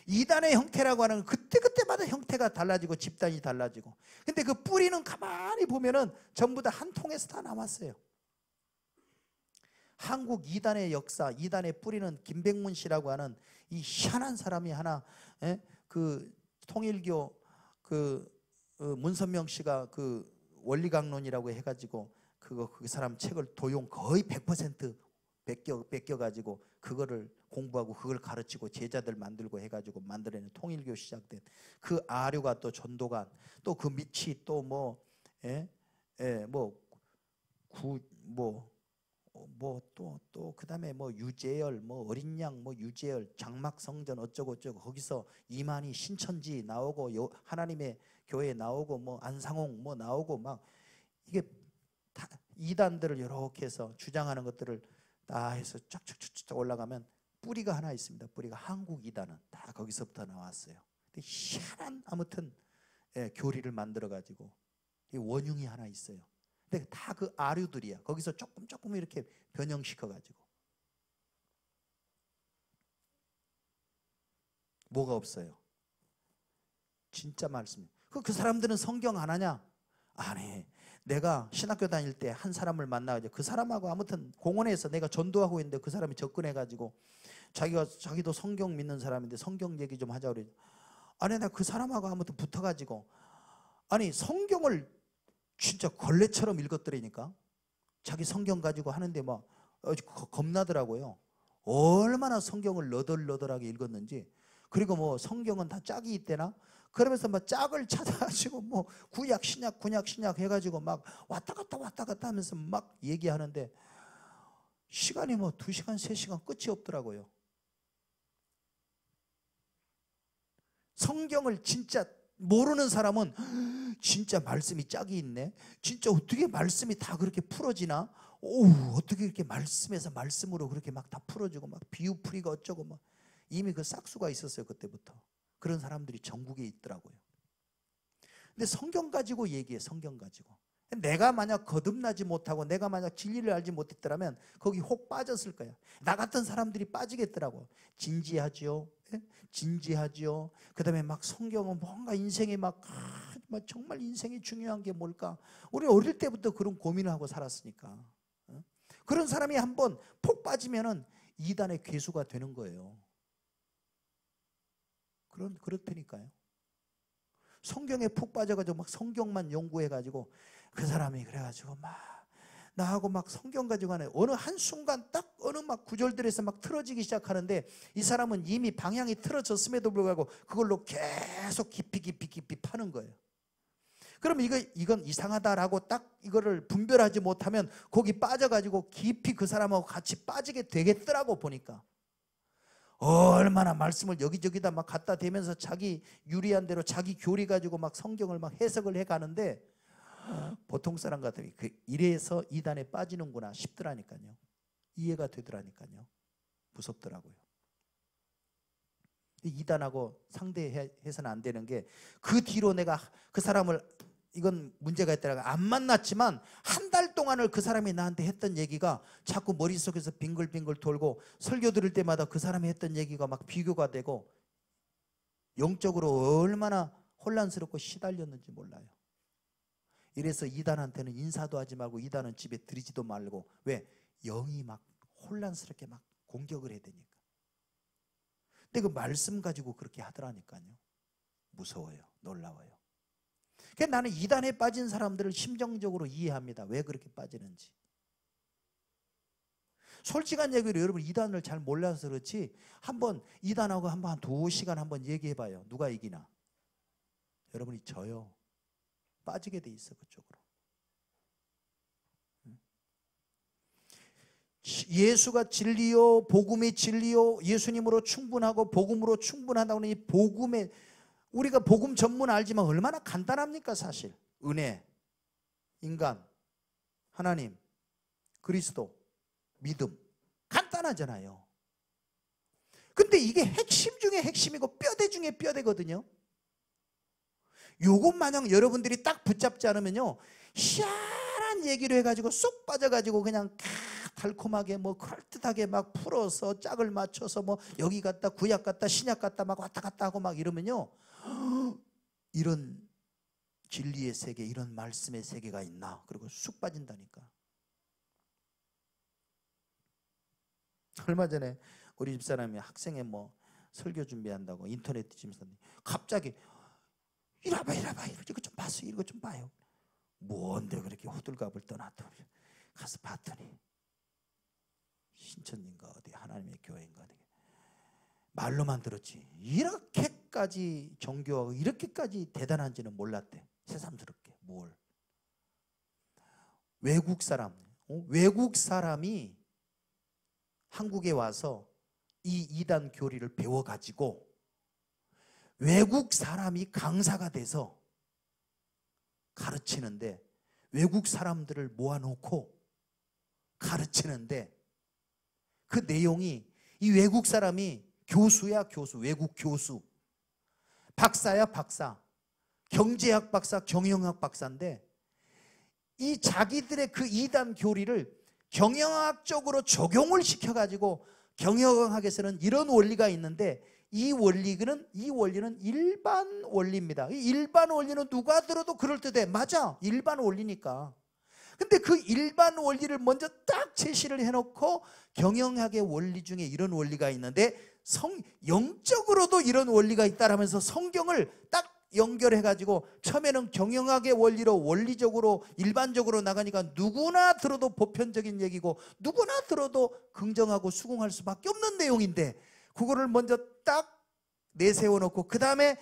Speaker 1: 이단의 형태라고 하는 그때마다 형태가 달라지고 집단이 달라지고, 근데 그 뿌리는 가만히 보면은 전부 다 한 통에서 다 나왔어요. 한국 이단의 역사, 이단의 뿌리는 김백문 씨라고 하는 이 희한한 사람이 하나, 그 통일교 그 문선명 씨가 그 원리강론이라고 해가지고 그 사람 책을 도용 거의 100% 뺏겨가지고 그거를 공부하고 그걸 가르치고 제자들 만들고 해가지고 만들어낸 통일교 시작된 그 아류가 또 전도관, 또 그 밑이 또 또 그다음에 뭐 유재열, 뭐 어린 양, 뭐 유재열, 장막 성전 어쩌고 거기서 이만희 신천지 나오고 하나님의 교회 나오고 뭐 안상홍 뭐 나오고 막 이게 다 이단들을 이렇게 해서 주장하는 것들을 다 해서 쫙쫙쫙 올라가면 뿌리가 하나 있습니다. 뿌리가 한국 이단은 다 거기서부터 나왔어요. 근데 희한한 아무튼 교리를 만들어 가지고 원흉이 하나 있어요. 근데 다 그 아류들이야. 거기서 조금 이렇게 변형시켜 가지고 뭐가 없어요. 진짜 말씀. 그 사람들은 성경 안 하냐? 안 해. 내가 신학교 다닐 때 한 사람을 만나가지고 그 사람하고 아무튼 공원에서 내가 전도하고 있는데 그 사람이 접근해가지고 자기도 성경 믿는 사람인데 성경 얘기 좀 하자 그래. 아니 나 그 사람하고 아무튼 붙어가지고 아니 성경을 진짜 걸레처럼 읽었더라니까. 자기 성경 가지고 하는데 막 겁나더라고요. 얼마나 성경을 너덜너덜하게 읽었는지. 그리고 뭐 성경은 다 짝이 있대나? 그러면서 막 짝을 찾아가지고 뭐 구약 신약 해가지고 막 왔다 갔다 하면서 막 얘기하는데 시간이 뭐 2시간 3시간 끝이 없더라고요. 성경을 진짜 모르는 사람은 진짜 말씀이 짝이 있네. 진짜 어떻게 말씀이 다 그렇게 풀어지나? 오, 어떻게 이렇게 말씀에서 말씀으로 그렇게 막 다 풀어지고 막 비유풀이가 어쩌고 막 이미 그 싹수가 있었어요. 그때부터. 그런 사람들이 전국에 있더라고요. 근데 성경 가지고 얘기해. 성경 가지고. 내가 만약 거듭나지 못하고 내가 만약 진리를 알지 못했더라면 거기 혹 빠졌을 거야. 나 같은 사람들이 빠지겠더라고. 진지하죠. 진지하죠. 그 다음에 막 성경은 뭔가 인생에 막 정말 인생이 중요한 게 뭘까? 우리 어릴 때부터 그런 고민을 하고 살았으니까. 그런 사람이 한번 폭 빠지면은 이단의 괴수가 되는 거예요. 그렇다니까요. 성경에 푹 빠져가지고 막 성경만 연구해가지고 그 사람이 그래가지고 막 나하고 막 성경 가지고 하네. 어느 한순간 딱 어느 막 구절들에서 막 틀어지기 시작하는데 이 사람은 이미 방향이 틀어졌음에도 불구하고 그걸로 계속 깊이 파는 거예요. 그럼 이건 이상하다라고 딱 이거를 분별하지 못하면 거기 빠져가지고 깊이 그 사람하고 같이 빠지게 되겠더라고 보니까. 얼마나 말씀을 여기저기다 막 갖다 대면서 자기 유리한 대로 자기 교리 가지고 막 성경을 막 해석을 해 가는데 보통 사람 같으면 이래서 이단에 빠지는구나 싶더라니까요. 이해가 되더라니까요. 무섭더라고요. 이단하고 상대해서는 안 되는 게 그 뒤로 내가 그 사람을 이건 문제가 있더라고요. 안 만났지만 한 달 동안을 그 사람이 나한테 했던 얘기가 자꾸 머릿속에서 빙글빙글 돌고 설교 들을 때마다 그 사람이 했던 얘기가 막 비교가 되고 영적으로 얼마나 혼란스럽고 시달렸는지 몰라요. 이래서 이단한테는 인사도 하지 말고 이단은 집에 들이지도 말고. 왜? 영이 막 혼란스럽게 막 공격을 해야 되니까. 근데 그 말씀 가지고 그렇게 하더라니까요. 무서워요. 놀라워요. 그러니까 나는 이단에 빠진 사람들을 심정적으로 이해합니다. 왜 그렇게 빠지는지. 솔직한 얘기로 여러분 이단을 잘 몰라서 그렇지 한번 이단하고 한번 한 2시간 한번 얘기해봐요. 누가 이기나? 여러분이 져요. 빠지게 돼 있어 그쪽으로. 예수가 진리요 복음이 진리요 예수님으로 충분하고 복음으로 충분하다고 하는 이 복음에 우리가 복음 전문 알지만 얼마나 간단합니까 사실. 은혜, 인간, 하나님, 그리스도, 믿음 간단하잖아요. 근데 이게 핵심 중에 핵심이고 뼈대 중에 뼈대거든요. 요것 마냥 여러분들이 딱 붙잡지 않으면요 희한한 얘기를 해가지고 쏙 빠져가지고 그냥 달콤하게 뭐 그럴듯하게 막 풀어서 짝을 맞춰서 뭐 여기 갔다 구약 갔다 신약 갔다 막 왔다 갔다 하고 막 이러면요 이런 진리의 세계 이런 말씀의 세계가 있나 그리고 쑥 빠진다니까. 얼마 전에 우리 집사람이 학생회 뭐 설교 준비한다고 인터넷 뒤지면서 갑자기 이리 와봐 이거 좀 봤어요. 이거 좀 봐요. 뭔데 그렇게 호들갑을 떠났더니 가서 봤더니 신천인가 어디 하나님의 교회인가 어디 말로만 들었지 이렇게까지 정교하고 이렇게까지 대단한지는 몰랐대. 새삼스럽게 뭘 외국 사람이 한국에 와서 이 이단 교리를 배워가지고 외국 사람이 강사가 돼서 가르치는데 외국 사람들을 모아놓고 가르치는데 그 내용이 이 외국 사람이 교수야 교수 외국 교수 박사야 박사 경제학 박사 경영학 박사인데 이 자기들의 그 이단 교리를 경영학적으로 적용을 시켜가지고 경영학에서는 이런 원리가 있는데 이 원리는 일반 원리입니다. 이 일반 원리는 누가 들어도 그럴듯해. 맞아. 일반 원리니까. 근데 그 일반 원리를 먼저 딱 제시를 해놓고 경영학의 원리 중에 이런 원리가 있는데 영적으로도 이런 원리가 있다라면서 성경을 딱 연결해가지고 처음에는 경영학의 원리로 원리적으로 일반적으로 나가니까 누구나 들어도 보편적인 얘기고 누구나 들어도 긍정하고 수긍할 수밖에 없는 내용인데 그거를 먼저 딱 내세워놓고 그 다음에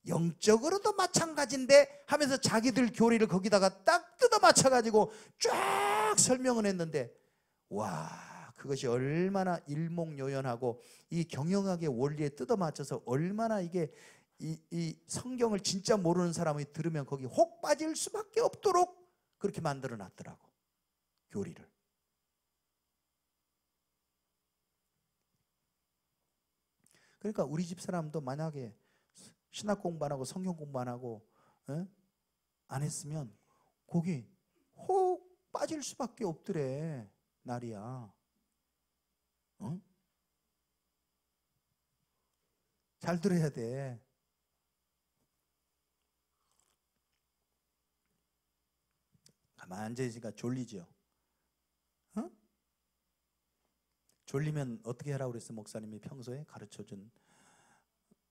Speaker 1: 영적으로도 마찬가지인데 하면서 자기들 교리를 거기다가 딱 뜯어 맞춰가지고 쫙 설명을 했는데 와 그것이 얼마나 일목요연하고 이 경영학의 원리에 뜯어 맞춰서 얼마나 이게 이 성경을 진짜 모르는 사람이 들으면 거기 혹 빠질 수밖에 없도록 그렇게 만들어 놨더라고, 교리를. 그러니까 우리 집 사람도 만약에 신학 공부 안 하고 성경 공부 안 하고 안 했으면 거기 혹 빠질 수밖에 없더래, 날이야. 어? 잘 들어야 돼. 가만히 앉아있으니까 졸리죠. 어? 졸리면 어떻게 하라고 그랬어? 목사님이 평소에 가르쳐준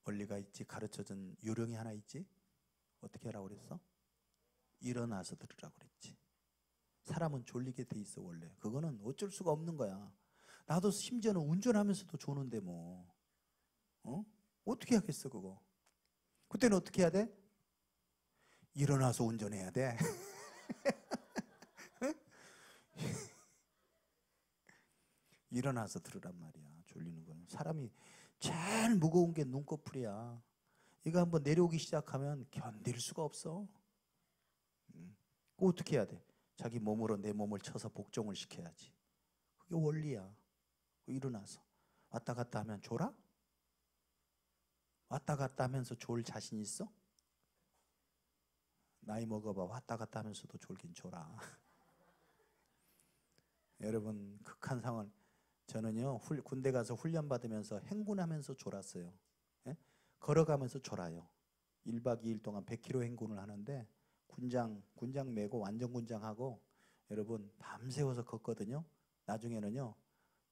Speaker 1: 원리가 있지, 가르쳐준 요령이 하나 있지. 어떻게 하라고 그랬어? 일어나서 들으라고 그랬지. 사람은 졸리게 돼 있어 원래. 그거는 어쩔 수가 없는 거야. 나도 심지어는 운전하면서도 조는데 뭐 어떻게 하겠어 그거. 그때는 어떻게 해야 돼? 일어나서 운전해야 돼. 일어나서 들으란 말이야. 졸리는 거는. 사람이 제일 무거운 게 눈꺼풀이야. 이거 한번 내려오기 시작하면 견딜 수가 없어. 그거 어떻게 해야 돼? 자기 몸으로 내 몸을 쳐서 복종을 시켜야지. 그게 원리야. 일어나서 왔다 갔다 하면 졸아? 왔다 갔다 하면서 졸 자신 있어? 나이 먹어봐. 왔다 갔다 하면서도 졸긴 졸아. 여러분, 극한 상황. 저는요 군대 가서 훈련 받으면서 행군하면서 졸았어요. 예? 걸어가면서 졸아요. 1박 2일 동안 100km 행군을 하는데 군장 메고 완전 군장하고 여러분 밤새워서 걷거든요. 나중에는요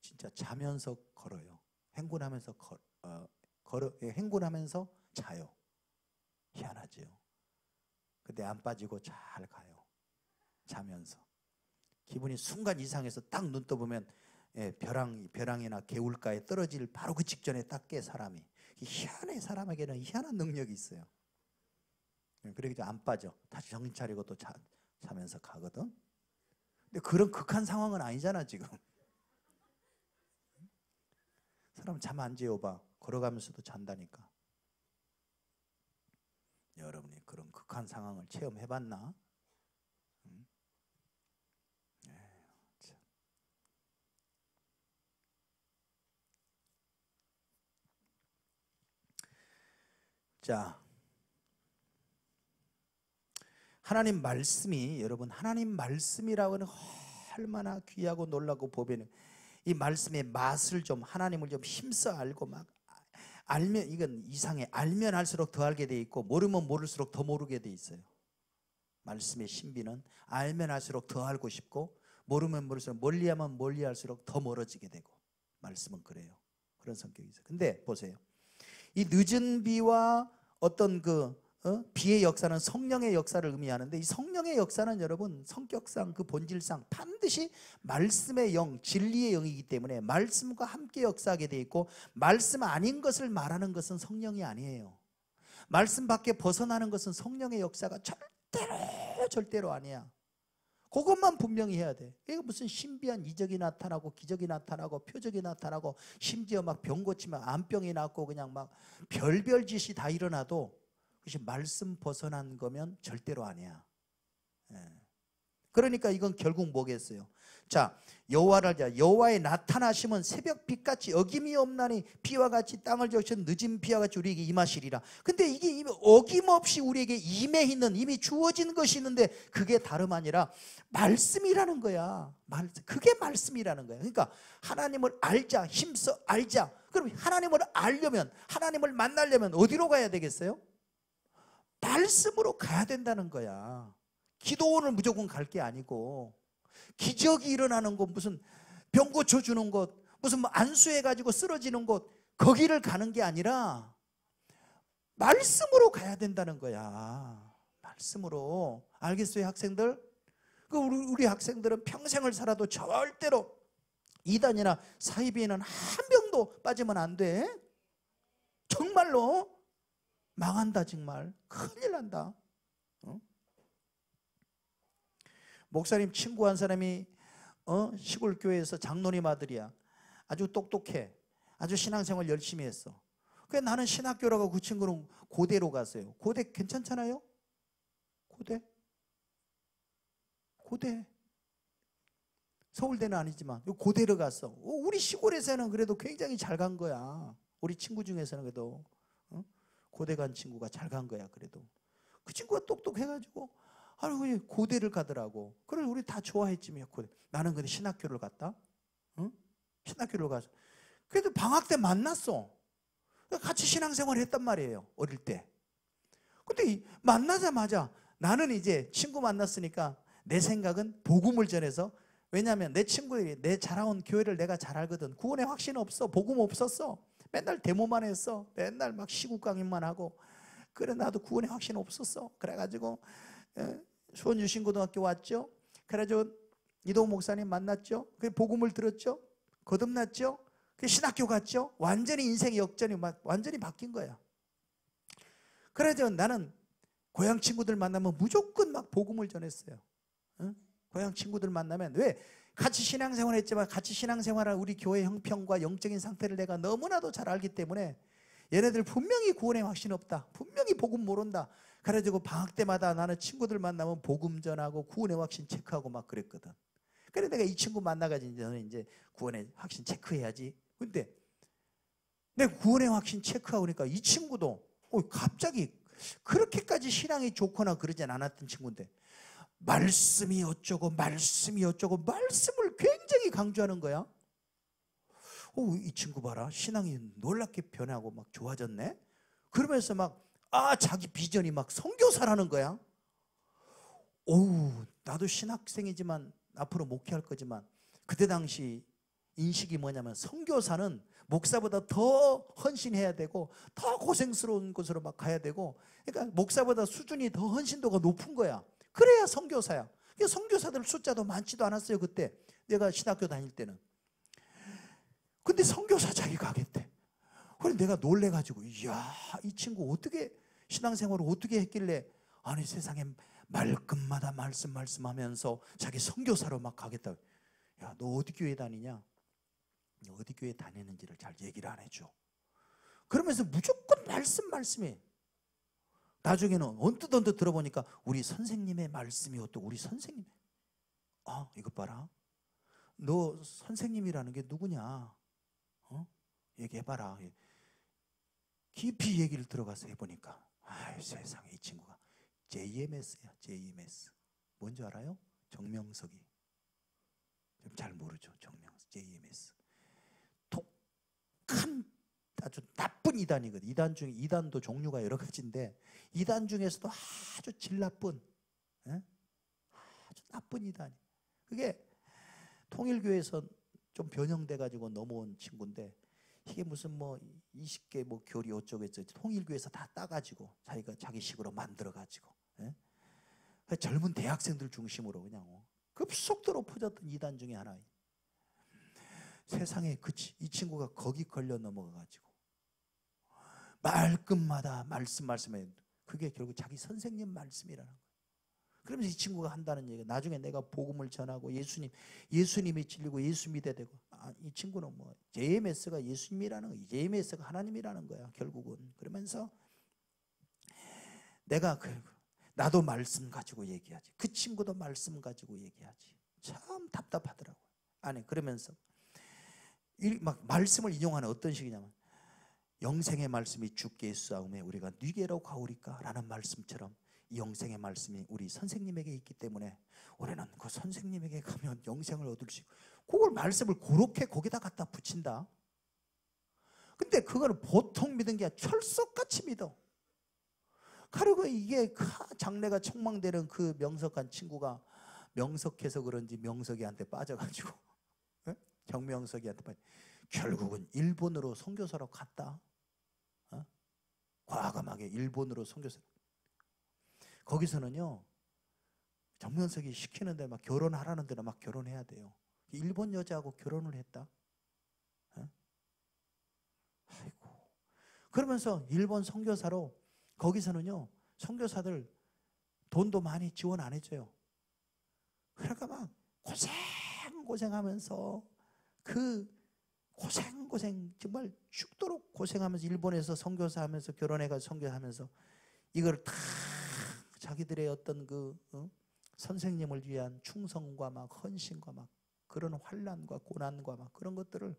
Speaker 1: 진짜 자면서 걸어요. 행군하면서 행군하면서 자요. 희한하죠. 근데 안 빠지고 잘 가요. 자면서. 기분이 순간 이상해서 딱 눈 떠보면 벼랑이나 개울가에 떨어질 바로 그 직전에 딱 깨 사람이. 희한해. 사람에게는 희한한 능력이 있어요. 그러니까 안 빠져. 다시 정신 차리고 또 자면서 가거든. 근데 그런 극한 상황은 아니잖아 지금. 사람 잠 안 재워봐. 걸어가면서도 잔다니까. 여러분이 그런 극한 상황을 체험해봤나? 자, 하나님 말씀이 여러분 하나님 말씀이라고 하는 얼마나 귀하고 놀라고 보배는 이 말씀의 맛을 좀 하나님을 좀 힘써 알고 막 알면 이건 이상해. 알면 알수록 더 알게 돼 있고 모르면 모를수록 더 모르게 돼 있어요. 말씀의 신비는 알면 알수록 더 알고 싶고 모르면 모를수록 멀리하면 멀리할수록 더 멀어지게 되고 말씀은 그래요. 그런 성격이 있어요. 근데 보세요. 이 늦은 비와 어떤 비의 역사는 성령의 역사를 의미하는데 이 성령의 역사는 여러분 성격상 그 본질상 반드시 말씀의 영, 진리의 영이기 때문에 말씀과 함께 역사하게 돼 있고 말씀 아닌 것을 말하는 것은 성령이 아니에요. 말씀 밖에 벗어나는 것은 성령의 역사가 절대로 아니야. 그것만 분명히 해야 돼. 이게 무슨 신비한 이적이 나타나고 기적이 나타나고 표적이 나타나고 심지어 막 병 고치면 암병이 낫고 그냥 막 별별 짓이 다 일어나도 그것이 말씀 벗어난 거면 절대로 아니야. 그러니까 이건 결국 뭐겠어요? 자, 여호와의 나타나심은 새벽빛같이 어김이 없나니 비와 같이 땅을 적신 늦은 비와 같이 우리에게 임하시리라. 근데 이게 이미 어김없이 우리에게 임해 있는 이미 주어진 것이 있는데 그게 다름 아니라 말씀이라는 거야. 그게 말씀이라는 거야. 그러니까 하나님을 알자, 힘써 알자. 그럼 하나님을 알려면 하나님을 만나려면 어디로 가야 되겠어요? 말씀으로 가야 된다는 거야. 기도원을 무조건 갈 게 아니고 기적이 일어나는 곳, 무슨 병 고쳐주는 곳, 무슨 안수해가지고 쓰러지는 곳 거기를 가는 게 아니라 말씀으로 가야 된다는 거야. 말씀으로. 알겠어요 학생들? 우리 학생들은 평생을 살아도 절대로 이단이나 사이비에는 한 명도 빠지면 안 돼. 정말로 망한다. 정말 큰일 난다. 목사님 친구 한 사람이 시골 교회에서 장로님 아들이야. 아주 똑똑해. 아주 신앙생활 열심히 했어. 그래 나는 신학교라고 그 친구는 고대로 갔어요. 고대 괜찮잖아요? 고대? 고대. 서울대는 아니지만 고대로 갔어. 우리 시골에서는 그래도 굉장히 잘 간 거야. 우리 친구 중에서는 그래도 고대 간 친구가 잘 간 거야. 그래도 그 친구가 똑똑해가지고 아니 고대를 가더라고. 그래 우리 다 좋아했지 뭐 고대. 나는 근데 신학교를 갔다. 응? 신학교를 가서 그래도 방학 때 만났어. 같이 신앙생활을 했단 말이에요. 어릴 때. 근데 만나자마자 나는 이제 친구 만났으니까 내 생각은 복음을 전해서, 왜냐하면 내 친구들이 내 자라온 교회를 내가 잘 알거든. 구원의 확신 없어. 복음 없었어. 맨날 데모만 했어. 맨날 막 시국 강연만 하고. 그래 나도 구원의 확신 없었어. 그래가지고 수원 유신고등학교 왔죠. 그래가지고 이동욱 목사님 만났죠. 그 복음을 들었죠. 거듭났죠. 그 신학교 갔죠. 완전히 인생의 역전이 완전히 바뀐 거야. 그래서 나는 고향 친구들 만나면 무조건 막 복음을 전했어요. 응? 고향 친구들 만나면, 왜? 같이 신앙생활 했지만 같이 신앙생활한 우리 교회 형편과 영적인 상태를 내가 너무나도 잘 알기 때문에 얘네들 분명히 구원의 확신 없다. 분명히 복음 모른다. 그래가지고 방학 때마다 나는 친구들 만나면 복음 전하고 구원의 확신 체크하고 막 그랬거든. 그래 내가 이 친구 만나가지고 너는 이제 구원의 확신 체크해야지. 근데 내가 구원의 확신 체크하고 그러니까 이 친구도 갑자기 그렇게까지 신앙이 좋거나 그러진 않았던 친구인데 말씀이 어쩌고 말씀을 굉장히 강조하는 거야. 이 친구 봐라, 신앙이 놀랍게 변하고 막 좋아졌네. 그러면서 막 자기 비전이 막 선교사라는 거야. 나도 신학생이지만 앞으로 목회할 거지만 그때 당시 인식이 뭐냐면 선교사는 목사보다 더 헌신해야 되고 더 고생스러운 곳으로 막 가야 되고, 그러니까 목사보다 수준이 더 헌신도가 높은 거야. 그래야 선교사야. 선교사들 숫자도 많지도 않았어요 그때 내가 신학교 다닐 때는. 근데 선교사 자기가 하겠대. 그래 내가 놀래가지고 이야, 이 친구 어떻게 신앙생활을 어떻게 했길래 아니 세상에 말끝마다 말씀하면서 자기 선교사로 막 가겠다. 야, 너 어디 교회 다니냐? 너 어디 교회 다니는지를 잘 얘기를 안 해줘. 그러면서 무조건 말씀해. 나중에는 언뜻 들어보니까 우리 선생님의 말씀이 어떻고, 우리 선생님, 이것 봐라, 너 선생님이라는 게 누구냐? 얘기해봐라. 깊이 얘기를 들어가서 해보니까 세상에 이 친구가 JMS야. JMS 뭔지 알아요? 정명석이. 잘 모르죠. 정명석 JMS. 독한 아주 나쁜 이단이거든. 이단 중에 이단도 종류가 여러 가지인데 이단 중에서도 아주 질 나쁜, 아주 나쁜 이단이. 그게 통일교에서 좀 변형돼 가지고 넘어온 친구인데 이게 무슨 뭐 20개 뭐 교리 어쩌고저쩌고 통일교에서 다 따가지고 자기가 자기식으로 만들어가지고 젊은 대학생들 중심으로 그냥 급속도로 퍼졌던 이단 중에 하나예요. 세상에 이 친구가 거기 걸려 넘어가가지고 말끝마다 말씀해. 그게 결국 자기 선생님 말씀이라는 거예요. 그러면서 이 친구가 한다는 얘기가, 나중에 내가 복음을 전하고 예수님이 진리고 예수 믿어야 되고, 이 친구는 뭐 JMS가 예수님이라는 거야. JMS가 하나님이라는 거야 결국은. 그러면서 내가 나도 말씀 가지고 얘기하지, 그 친구도 말씀 가지고 얘기하지. 참 답답하더라고요. 아니 그러면서 막 말씀을 인용하는 어떤 식이냐면, 영생의 말씀이 주께 있사오매 우리가 니게로 가오리까 라는 말씀처럼 이 영생의 말씀이 우리 선생님에게 있기 때문에 우리는 그 선생님에게 가면 영생을 얻을 수 있고, 그걸 말씀을 그렇게 거기다 갖다 붙인다. 근데 그거는 보통 믿은 게 아니라 철석같이 믿어. 그리고 이게 장래가 촉망되는 그 명석한 친구가 명석해서 그런지 명석이한테 빠져가지고 정명석이한테 빠져 결국은 일본으로 선교사로 갔다. 과감하게 일본으로 선교사. 거기서는요 정명석이 시키는데 막 결혼하라는 데는 막 결혼해야 돼요. 일본 여자하고 결혼을 했다. 아이고. 그러면서 일본 선교사로, 거기서는요 선교사들 돈도 많이 지원 안 해줘요. 그러니까 막 고생하면서 그 고생 정말 죽도록 고생하면서 일본에서 선교사 하면서 결혼해가지고 선교하면서 이걸 다 자기들의 어떤 선생님을 위한 충성과 막 헌신과 막 그런 환난과 고난과 막 그런 것들을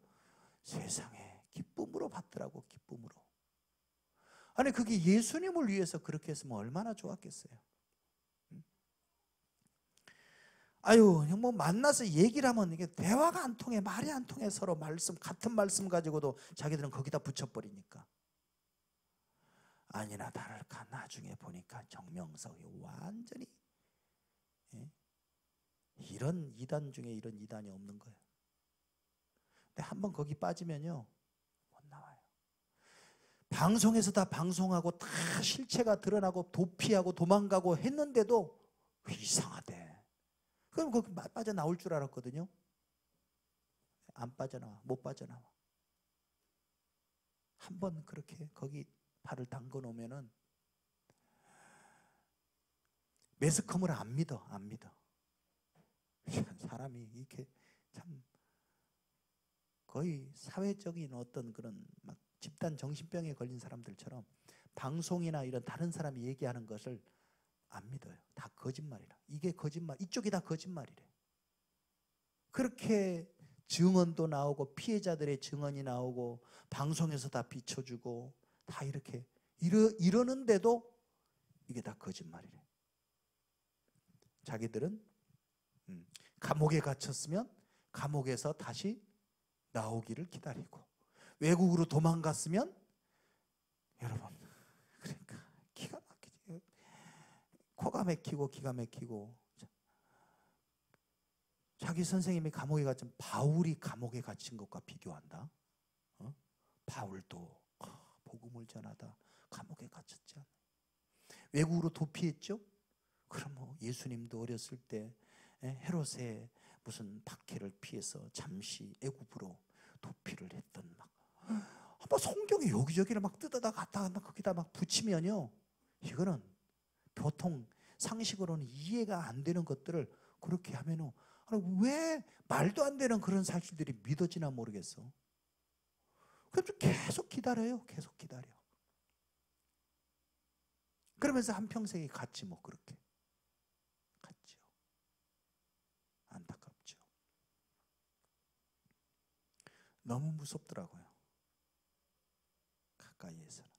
Speaker 1: 세상에 기쁨으로 받더라고. 기쁨으로. 아니 그게 예수님을 위해서 그렇게 했으면 얼마나 좋았겠어요. 아유 뭐 만나서 얘기를 하면 이게 대화가 안 통해, 말이 안 통해. 서로 같은 말씀 가지고도 자기들은 거기다 붙여버리니까. 아니나 다를까 나중에 보니까 정명석이 완전히 이런 이단 중에 이런 이단이 없는 거예요. 근데 한번 거기 빠지면요 못 나와요. 방송에서 다 방송하고 다 실체가 드러나고 도피하고 도망가고 했는데도 이상하대. 그럼 거기 빠져나올 줄 알았거든요. 안 빠져나와. 못 빠져나와. 한번 그렇게 거기 발을 담궈 놓으면은 매스컴을 안 믿어. 사람이 이렇게 참 거의 사회적인 어떤 그런 막 집단 정신병에 걸린 사람들처럼 방송이나 이런 다른 사람이 얘기하는 것을 안 믿어요. 다 거짓말이라. 이게 거짓말, 이쪽이 다 거짓말이래. 그렇게 증언도 나오고 피해자들의 증언이 나오고 방송에서 다 비춰주고 다 이렇게 이러는데도 이게 다 거짓말이래. 자기들은 감옥에 갇혔으면 감옥에서 다시 나오기를 기다리고, 외국으로 도망갔으면, 여러분 그러니까 기가 막히지. 코가 막히고 기가 막히고. 자기 선생님이 감옥에 갇힌 바울이 감옥에 갇힌 것과 비교한다. 바울도 복음을 전하다 감옥에 갇혔지 않아요. 외국으로 도피했죠. 그럼 뭐 예수님도 어렸을 때 헤롯의 무슨 박해를 피해서 잠시 애굽으로 도피를 했던 막 성경에 여기저기를 막 뜯어다 갖다 거기다 막 붙이면요, 이거는 보통 상식으로는 이해가 안 되는 것들을 그렇게 하면은 왜 말도 안 되는 그런 사실들이 믿어지나 모르겠어. 그래서 계속 기다려요. 계속 기다려. 그러면서 한평생이 갔지 뭐. 그렇게 갔죠. 안타깝죠. 너무 무섭더라고요. 가까이에서는.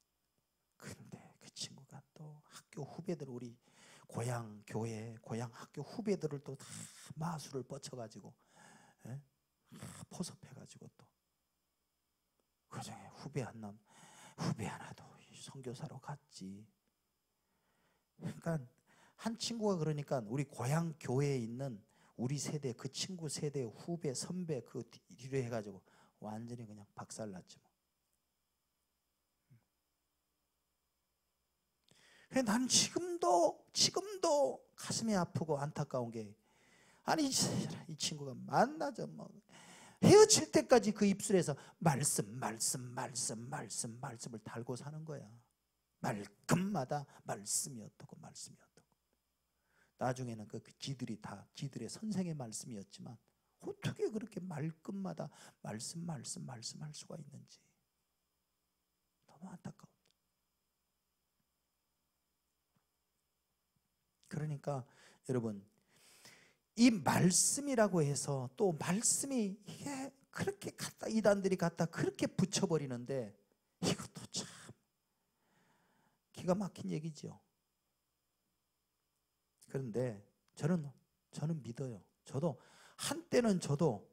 Speaker 1: 그런데 그 친구가 또 학교 후배들, 우리 고향 교회, 고향 학교 후배들을 또 다 마술을 뻗쳐가지고 포섭해가지고 또 그중에 후배 하나도 선교사로 갔지. 그러니까 한 친구가 그러니까 우리 고향 교회에 있는 우리 세대, 그 친구 세대 후배 선배 그 뒤로 해가지고 완전히 그냥 박살났죠. 난 지금도 가슴이 아프고 안타까운 게, 아니 이 친구가 만나자 뭐 헤어질 때까지 그 입술에서 말씀을 달고 사는 거야. 말끝마다 말씀이 어떻고. 나중에는 지들의 선생의 말씀이었지만 어떻게 그렇게 말끝마다 말씀할 수가 있는지 너무 안타까워. 그러니까 여러분, 이 말씀이라고 해서 또 말씀이 이게 그렇게 이단들이 갖다 그렇게 붙여버리는데, 이것도 참 기가 막힌 얘기죠. 그런데 저는 믿어요. 한때는 저도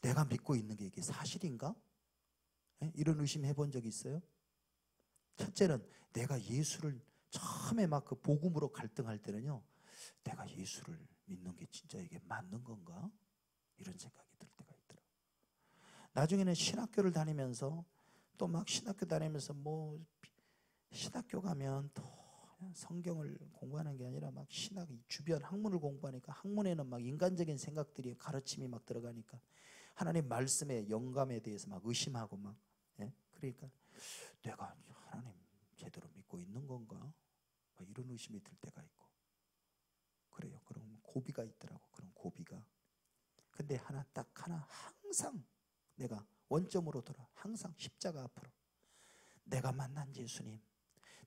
Speaker 1: 내가 믿고 있는 게 이게 사실인가? 이런 의심 해본 적이 있어요. 첫째는 내가 예수를 처음에 막 그 복음으로 갈등할 때는요, 내가 예수를 믿는 게 진짜 이게 맞는 건가? 이런 생각이 들 때가 있더라고요. 나중에는 신학교를 다니면서 또 막 신학교 다니면서 뭐 신학교 가면 또 성경을 공부하는 게 아니라 막 신학 주변 학문을 공부하니까 학문에는 막 인간적인 생각들이 가르침이 막 들어가니까 하나님 말씀의 영감에 대해서 막 의심하고 막 그러니까 내가 하나님 제대로 믿고 있는 건가? 막 이런 의심이 들 때가 있고 그래요. 그럼 고비가 있더라고. 그런 고비가. 근데 딱 하나 항상 내가 원점으로 돌아. 항상 십자가 앞으로. 내가 만난 예수님,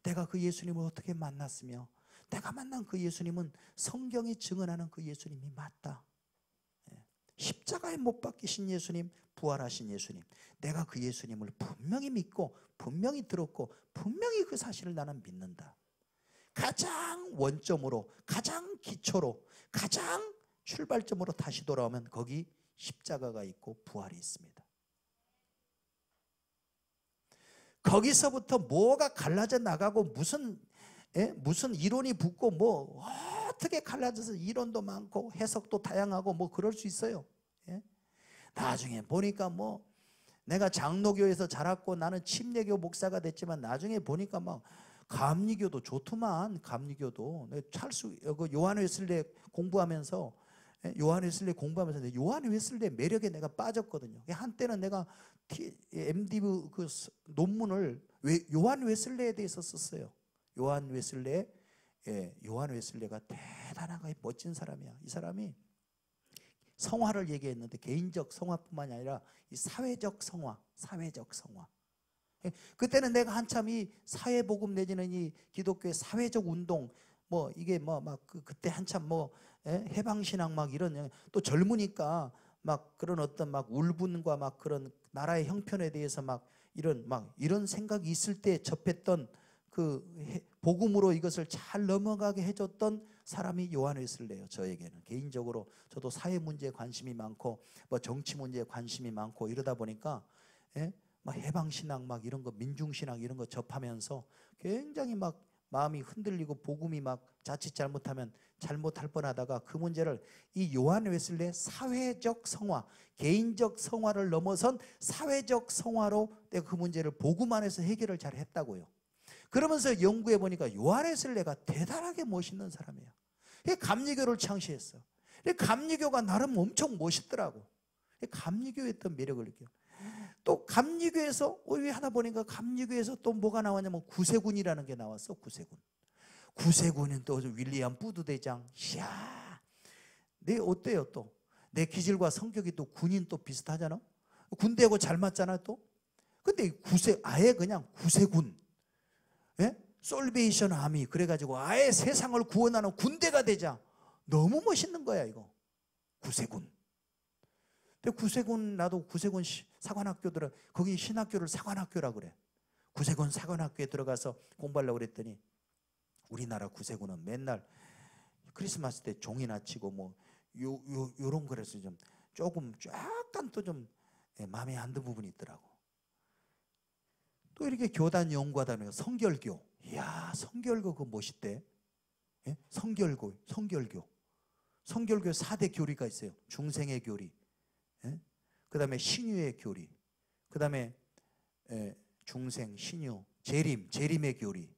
Speaker 1: 내가 그 예수님을 어떻게 만났으며 내가 만난 그 예수님은 성경이 증언하는 그 예수님이 맞다. 십자가에 못 박히신 예수님, 부활하신 예수님, 내가 그 예수님을 분명히 믿고 분명히 들었고 분명히 그 사실을 나는 믿는다. 가장 원점으로, 가장 기초로, 가장 출발점으로 다시 돌아오면 거기 십자가가 있고 부활이 있습니다. 거기서부터 뭐가 갈라져 나가고 무슨 이론이 붙고 뭐 어떻게 갈라져서 이론도 많고 해석도 다양하고 뭐 그럴 수 있어요. 나중에 보니까 뭐 내가 장로교에서 자랐고 나는 침례교 목사가 됐지만 나중에 보니까 막 감리교도 좋더만. 감리교도 찰스 요한 웨슬레 공부하면서 요한 웨슬레 매력에 내가 빠졌거든요. 한때는 내가 MDiv 그 논문을 요한 웨슬레에 대해서 썼어요. 요한 웨슬레가 대단하고 멋진 사람이야. 이 사람이 성화를 얘기했는데 개인적 성화뿐만이 아니라 이 사회적 성화. 그때는 내가 한참 이 사회복음 내지는 이 기독교의 사회적 운동 뭐 이게 뭐 막 그때 한참 뭐 해방신앙 막 이런 또 젊으니까 막 그런 어떤 막 울분과 막 그런 나라의 형편에 대해서 막 이런 생각이 있을 때 접했던 그 복음으로 이것을 잘 넘어가게 해줬던 사람이 요한 웨슬레예요. 저에게는 개인적으로 저도 사회 문제에 관심이 많고 뭐 정치 문제에 관심이 많고 이러다 보니까 막 해방신앙 막 이런 거 민중신앙 이런 거 접하면서 굉장히 막 마음이 흔들리고 복음이 막 자칫 잘못하면 잘못할 뻔하다가 그 문제를 이 요한 웨슬레의 사회적 성화, 개인적 성화를 넘어선 사회적 성화로 내가 그 문제를 복음 안에서 해결을 잘 했다고요. 그러면서 연구해 보니까 요한 웨슬레가 대단하게 멋있는 사람이에요. 감리교를 창시했어. 감리교가 나름 엄청 멋있더라고. 감리교의 어떤 매력을 느껴요. 또 감리교에서 왜 하다 보니까 감리교에서 또 뭐가 나왔냐면 구세군이라는 게 나왔어. 구세군은 또 윌리엄 부두 대장. 이야, 내 어때요 또? 내 기질과 성격이 또 군인 또 비슷하잖아. 군대하고 잘 맞잖아 또. 근데 아예 그냥 구세군, 솔베이션 아미 그래가지고 아예 세상을 구원하는 군대가 되자. 너무 멋있는 거야 이거. 구세군. 근데 구세군 나도 구세군 사관학교들은 거기 신학교를 사관학교라고 그래. 구세군 사관학교에 들어가서 공부하려고 그랬더니 우리나라 구세군은 맨날 크리스마스 때 종이나 치고 뭐 요런 거라서 좀 조금 약간 또 좀 마음에 안 드는 부분이 있더라고. 또 이렇게 교단 연구하다 성결교. 이야, 성결교 그거 멋있대. 성결교 4대 교리가 있어요. 중생의 교리, 그 다음에 신유의 교리, 그 다음에 중생, 신유, 재림의 교리,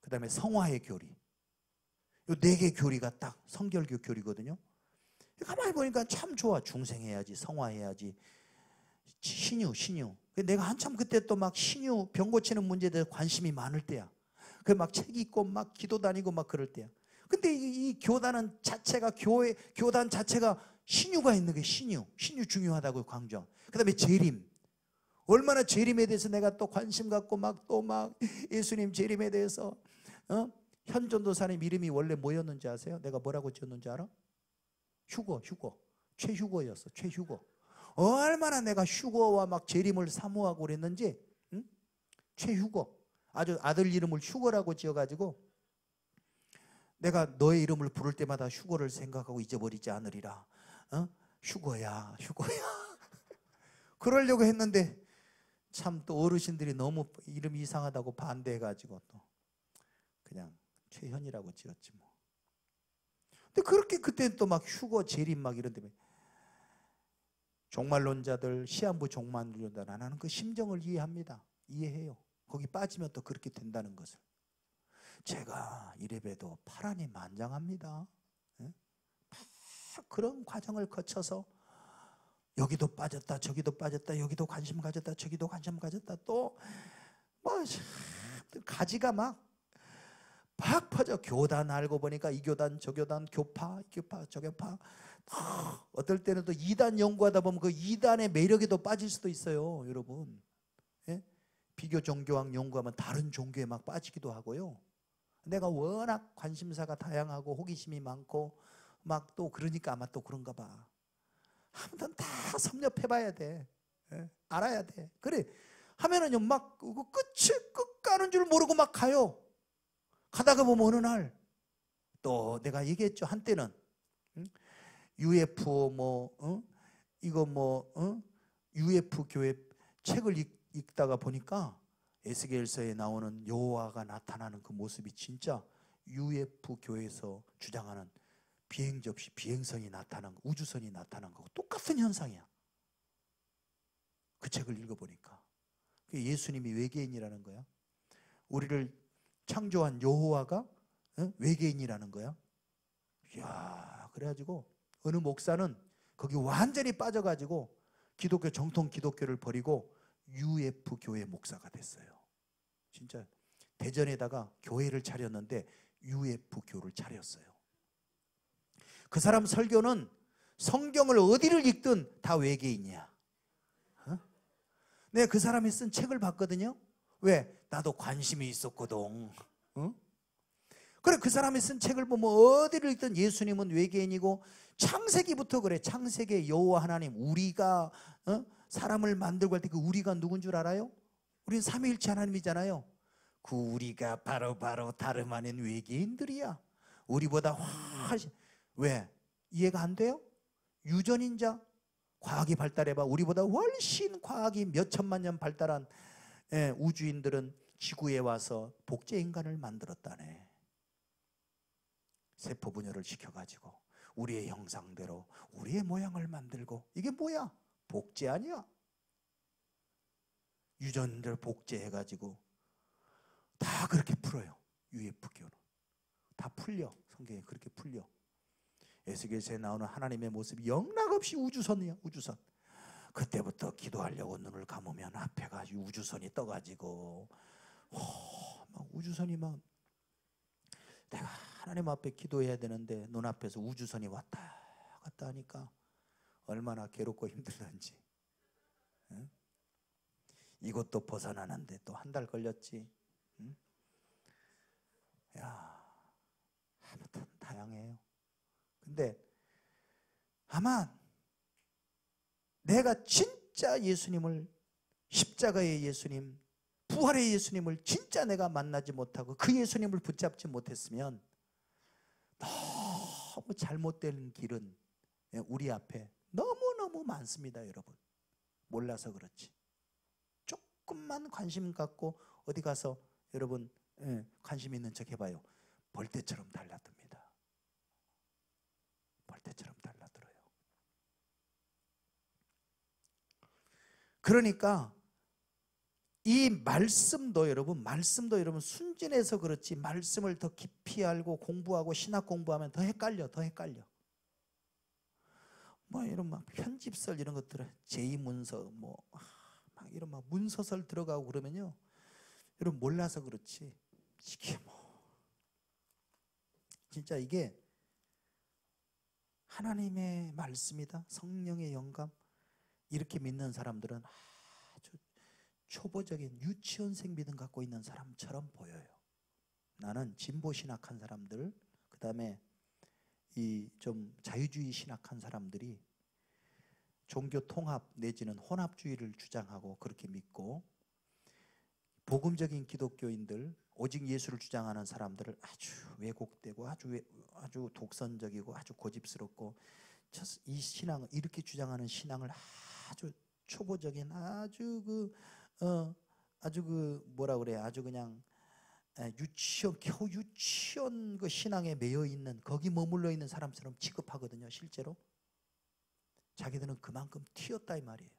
Speaker 1: 그 다음에 성화의 교리. 이 4개 교리가 딱 성결교 교리거든요. 가만히 보니까 참 좋아. 중생해야지, 성화해야지, 신유. 내가 한참 그때 또 막 신유 병 고치는 문제에 대해 관심이 많을 때야. 그 막 책 읽고 막 기도 다니고 막 그럴 때야. 근데 이 교단은 자체가 교단 자체가 신유가 있는 게 신유 중요하다고 강조. 그다음에 재림. 얼마나 재림에 대해서 내가 또 관심 갖고 막 또 막 예수님 재림에 대해서 현전도사님 이름이 원래 뭐였는지 아세요? 내가 뭐라고 지었는지 알아? 최휴거였어. 최휴거. 얼마나 내가 휴거와 막 재림을 사모하고 그랬는지. 최휴거. 아주 아들 이름을 휴거라고 지어가지고 내가 너의 이름을 부를 때마다 휴거를 생각하고 잊어버리지 않으리라. 휴거야. 그러려고 했는데 참 또 어르신들이 너무 이름이 이상하다고 반대해가지고 또 그냥 최현이라고 지었지 뭐. 근데 그렇게 그때 또 막 휴거 재림 막 이런 데면 종말론자들, 시한부 종말론자 나는 그 심정을 이해해요. 거기 빠지면 또 그렇게 된다는 것을. 제가 이래봬도 파란이 만장합니다. 그런 과정을 거쳐서 여기도 빠졌다 저기도 빠졌다 여기도 관심 가졌다 저기도 관심 가졌다 또 뭐 가지가 막 막 퍼져. 교단 알고 보니까 이 교단 저 교단 교파 이 교파 저 교파. 어떨 때는 또 이단 연구하다 보면 그 이단의 매력에도 빠질 수도 있어요, 여러분. 예? 비교 종교학 연구하면 다른 종교에 막 빠지기도 하고요. 내가 워낙 관심사가 다양하고 호기심이 많고 막 또 그러니까 아마 또 그런가 봐. 아무튼 다 섭렵해봐야 돼. 예? 알아야 돼. 그래 하면은요 막 끝 가는 줄 모르고 막 가요. 가다가 보면 어느 날 또 내가 얘기했죠. 한때는 UFO 이거 UF 교회 책을 읽다가 보니까 에스겔서에 나오는 여호와가 나타나는 그 모습이 진짜 UF 교회에서 주장하는 비행 접시 비행선이 나타난 거, 우주선이 나타난 거고 똑같은 현상이야. 그 책을 읽어보니까 예수님이 외계인이라는 거야. 우리를 창조한 여호와가 외계인이라는 거야. 이야, 그래가지고 어느 목사는 거기 완전히 빠져가지고 기독교 정통 기독교를 버리고 UF 교회 목사가 됐어요. 진짜 대전에다가 교회를 차렸는데 UF 교를 차렸어요. 그 사람 설교는 성경을 어디를 읽든 다 외계인이야. 내가 그 사람이 쓴 책을 봤거든요. 왜? 나도 관심이 있었거든. 그래 그 사람이 쓴 책을 보면 어디를 읽든 예수님은 외계인이고 창세기부터 그래. 창세기의 여호와 하나님 우리가 사람을 만들고 할 때 그 우리가 누군 줄 알아요? 우리는 삼위일체 하나님이잖아요. 그 우리가 바로 다름 아닌 외계인들이야. 우리보다 훨씬 왜? 이해가 안 돼요? 유전인자 과학이 발달해봐. 우리보다 훨씬 과학이 몇 천만 년 발달한 우주인들은 지구에 와서 복제 인간을 만들었다네. 세포 분열을 시켜가지고 우리의 형상대로 우리의 모양을 만들고 이게 뭐야? 복제 아니야? 유전들 복제해가지고 다 그렇게 풀어요. UF교는 다 풀려. 성경에 그렇게 풀려. 에스겔서에 나오는 하나님의 모습이 영락없이 우주선이야. 우주선. 그때부터 기도하려고 눈을 감으면 앞에가 우주선이 떠가지고 막 우주선이 막 내가 하나님 앞에 기도해야 되는데 눈앞에서 우주선이 왔다 갔다 하니까 얼마나 괴롭고 힘들던지. 응? 이것도 벗어나는데 또 한 달 걸렸지. 응? 야, 아무튼 다양해요. 근데 아마 내가 진짜 예수님을 십자가의 예수님 부활의 예수님을 진짜 내가 만나지 못하고 그 예수님을 붙잡지 못했으면 너무 잘못된 길은 우리 앞에 너무너무 많습니다. 여러분 몰라서 그렇지. 조금만 관심 갖고 어디 가서 여러분 관심 있는 척 해봐요. 벌떼처럼 달라듭니다. 벌떼처럼 달라들어요. 그러니까 이 말씀도 여러분 순진해서 그렇지 말씀을 더 깊이 알고 공부하고 신학 공부하면 더 헷갈려. 뭐 이런 막 편집설 이런 것들은 제2문서 막 이런 막 문서설 들어가고 그러면요. 여러분 몰라서 그렇지. 이게 진짜 이게 하나님의 말씀이다. 성령의 영감. 이렇게 믿는 사람들은 아주 초보적인 유치원생 믿음 갖고 있는 사람처럼 보여요. 나는 진보 신학한 사람들, 그 다음에 이 좀 자유주의 신학한 사람들이 종교 통합 내지는 혼합주의를 주장하고 그렇게 믿고 복음적인 기독교인들, 오직 예수를 주장하는 사람들을 아주 왜곡되고 아주 독선적이고 아주 고집스럽고 이 신앙 이렇게 주장하는 신앙을 아주 초보적인 아주 뭐라 그래 아주 그냥 겨우 유치원 그 신앙에 매여 있는 거기 머물러 있는 사람처럼 취급하거든요. 실제로 자기들은 그만큼 튀었다 이 말이에요.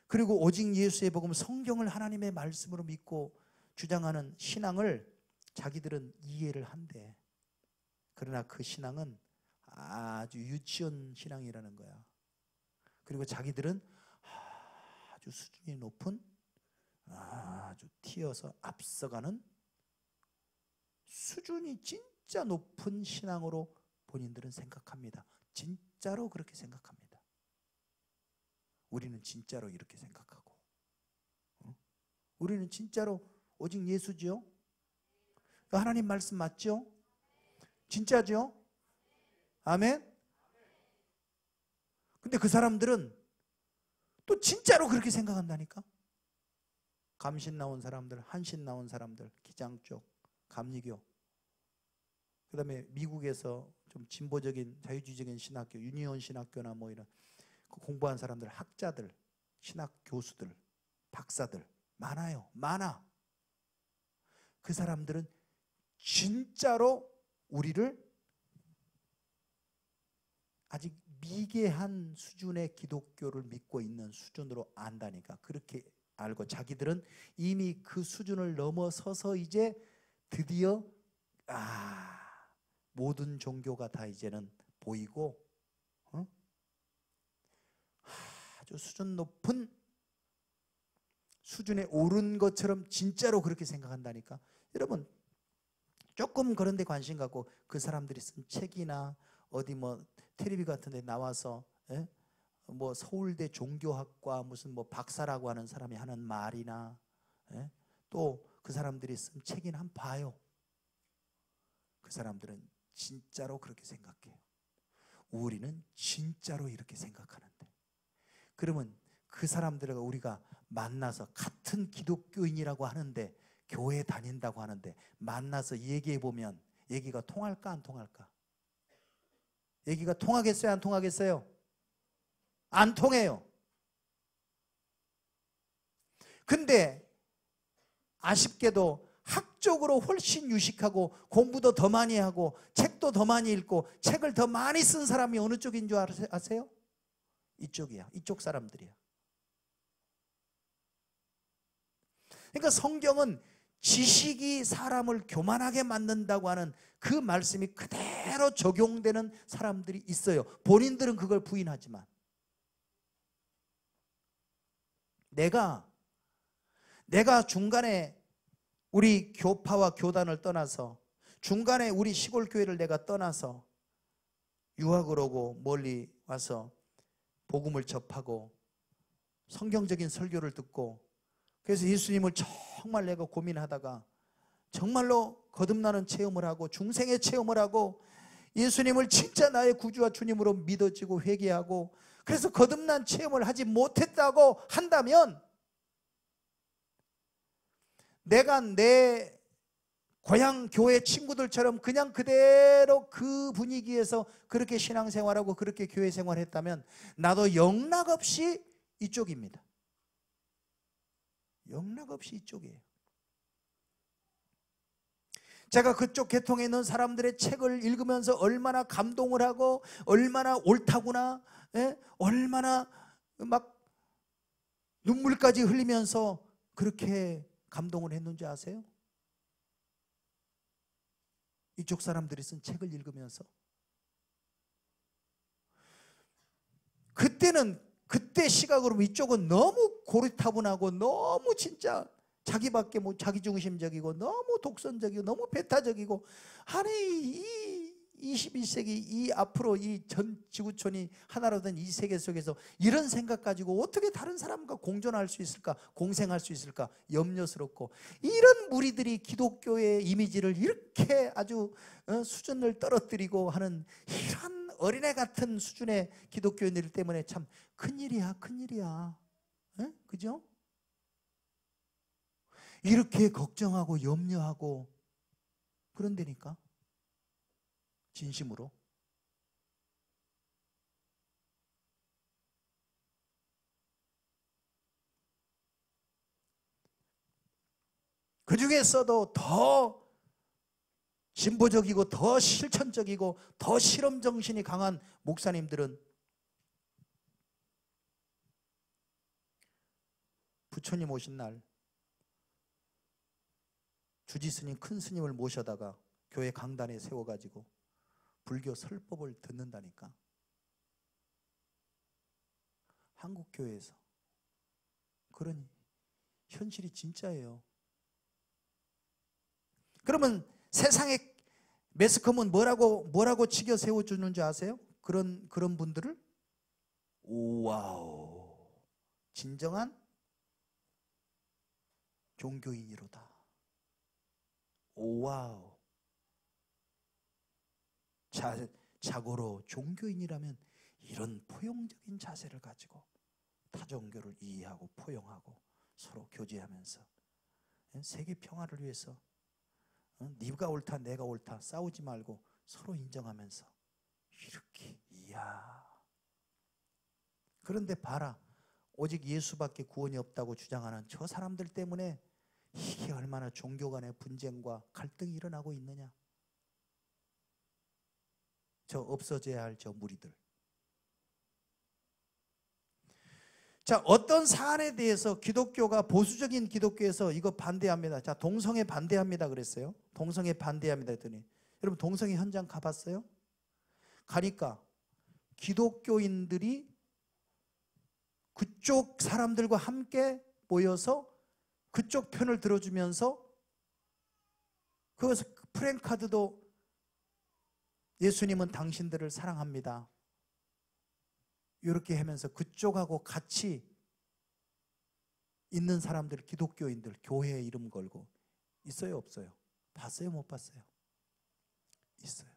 Speaker 1: 그리고 오직 예수의 복음 성경을 하나님의 말씀으로 믿고 주장하는 신앙을 자기들은 이해를 한대. 그러나 그 신앙은 아주 유치원 신앙이라는 거야. 그리고 자기들은 아주 수준이 높은 아주 튀어서 앞서가는 수준이 진짜 높은 신앙으로 본인들은 생각합니다. 진짜로 그렇게 생각합니다. 우리는 진짜로 이렇게 생각하고, 우리는 진짜로 오직 예수죠. 하나님 말씀 맞죠? 진짜죠? 아멘? 근데 그 사람들은 또 진짜로 그렇게 생각한다니까. 감신 나온 사람들, 한신 나온 사람들, 기장 쪽, 감리교, 그 다음에 미국에서 좀 진보적인 자유주의적인 신학교, 유니온 신학교나 뭐 이런 공부한 사람들, 학자들, 신학 교수들, 박사들 많아요. 많아. 그 사람들은 진짜로 우리를 아직 미개한 수준의 기독교를 믿고 있는 수준으로 안다니까. 그렇게 알고 자기들은 이미 그 수준을 넘어서서 이제 드디어 모든 종교가 다 이제는 보이고 아주 수준 높은 수준에 오른 것처럼 진짜로 그렇게 생각한다니까. 여러분 조금 그런 데 관심 갖고 그 사람들이 쓴 책이나 어디 뭐 텔레비 같은 데 나와서 뭐 서울대 종교학과 무슨 뭐 박사라고 하는 사람이 하는 말이나 또 그 사람들이 쓴 책이나 한번 봐요. 그 사람들은 진짜로 그렇게 생각해요. 우리는 진짜로 이렇게 생각하는데, 그러면 그 사람들과 우리가 만나서 같은 기독교인이라고 하는데, 교회 다닌다고 하는데 만나서 얘기해 보면 얘기가 통할까 안 통할까? 얘기가 통하겠어요 안 통하겠어요? 안 통해요. 근데 아쉽게도 학적으로 훨씬 유식하고 공부도 더 많이 하고 책도 더 많이 읽고 책을 더 많이 쓴 사람이 어느 쪽인 줄 아세요? 이쪽이야. 이쪽 사람들이야. 그러니까 성경은 지식이 사람을 교만하게 만든다고 하는 그 말씀이 그대로 적용되는 사람들이 있어요. 본인들은 그걸 부인하지만 내가 중간에 우리 교파와 교단을 떠나서 중간에 우리 시골 교회를 내가 떠나서 유학을 오고 멀리 와서 복음을 접하고 성경적인 설교를 듣고, 그래서 예수님을 정말 내가 고민하다가 정말로 거듭나는 체험을 하고 중생의 체험을 하고 예수님을 진짜 나의 구주와 주님으로 믿어지고 회개하고, 그래서 거듭난 체험을 하지 못했다고 한다면 내가 내 고향 교회 친구들처럼 그냥 그대로 그 분위기에서 그렇게 신앙생활하고 그렇게 교회 생활했다면 나도 영락없이 이쪽입니다. 영락없이 이쪽이에요. 제가 그쪽 계통에 있는 사람들의 책을 읽으면서 얼마나 감동을 하고 얼마나 옳다구나, 얼마나 막 눈물까지 흘리면서 그렇게 감동을 했는지 아세요? 이쪽 사람들이 쓴 책을 읽으면서. 그때 시각으로 이쪽은 너무 고리타분하고 너무 진짜 자기밖에 뭐 자기중심적이고 너무 독선적이고 너무 배타적이고, 아니 이 21세기 이 앞으로 이 전 지구촌이 하나로 된 이 세계 속에서 이런 생각 가지고 어떻게 다른 사람과 공존할 수 있을까, 공생할 수 있을까 염려스럽고, 이런 무리들이 기독교의 이미지를 이렇게 아주 수준을 떨어뜨리고 하는 이런 어린애 같은 수준의 기독교인들 때문에 참 큰일이야, 큰일이야. 그죠? 이렇게 걱정하고 염려하고 그런다니까. 진심으로. 그 중에서도 더 진보적이고 더 실천적이고 더 실험 정신이 강한 목사님들은 부처님 오신 날 주지스님 큰 스님을 모셔다가 교회 강단에 세워가지고 불교 설법을 듣는다니까. 한국 교회에서. 그런 현실이 진짜예요. 그러면 세상에 매스컴은 뭐라고 치켜 세워주는 줄 아세요? 그런 분들을 와우, 진정한 종교인이로다. 와우. 자고로 종교인이라면 이런 포용적인 자세를 가지고 타종교를 이해하고 포용하고 서로 교제하면서 세계 평화를 위해서 네가 옳다 내가 옳다 싸우지 말고 서로 인정하면서 이렇게. 이야. 그런데 봐라, 오직 예수밖에 구원이 없다고 주장하는 저 사람들 때문에 이게 얼마나 종교 간의 분쟁과 갈등이 일어나고 있느냐. 저 없어져야 할 저 무리들. 자, 어떤 사안에 대해서 기독교가, 보수적인 기독교에서 이거 반대합니다. 자, 동성애 반대합니다 그랬어요. 동성애 반대합니다 했더니, 여러분 동성애 현장 가봤어요? 가니까 기독교인들이 그쪽 사람들과 함께 모여서 그쪽 편을 들어주면서, 그것을 프랭카드도 예수님은 당신들을 사랑합니다 이렇게 하면서 그쪽하고 같이 있는 사람들, 기독교인들 교회 이름 걸고 있어요 없어요? 봤어요 못 봤어요? 있어요.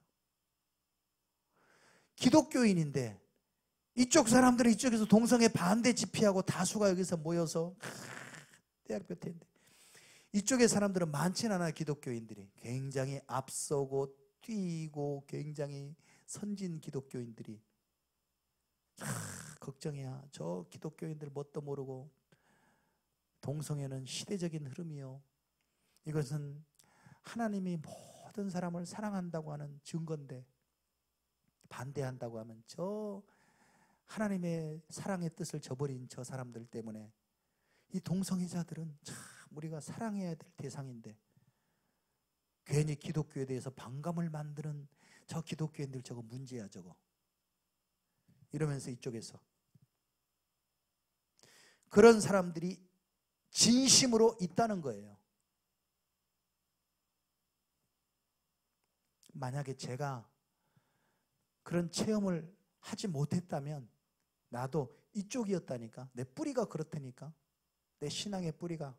Speaker 1: 기독교인인데 이쪽 사람들은 이쪽에서 동성애 반대 집회하고 다수가 여기서 모여서 대학교 때인데, 이쪽의 사람들은 많지는 않아요. 기독교인들이 굉장히 앞서고 뛰고 굉장히 선진 기독교인들이 걱정이야. 저 기독교인들 뭣도 모르고 동성애는 시대적인 흐름이요, 이것은 하나님이 모든 사람을 사랑한다고 하는 증거인데 반대한다고 하면 저 하나님의 사랑의 뜻을 저버린 저 사람들 때문에 이 동성애자들은 참 우리가 사랑해야 될 대상인데 괜히 기독교에 대해서 반감을 만드는 저 기독교인들 저거 문제야 저거, 이러면서 이쪽에서 그런 사람들이 진심으로 있다는 거예요. 만약에 제가 그런 체험을 하지 못했다면 나도 이쪽이었다니까. 내 뿌리가 그렇다니까. 내 신앙의 뿌리가,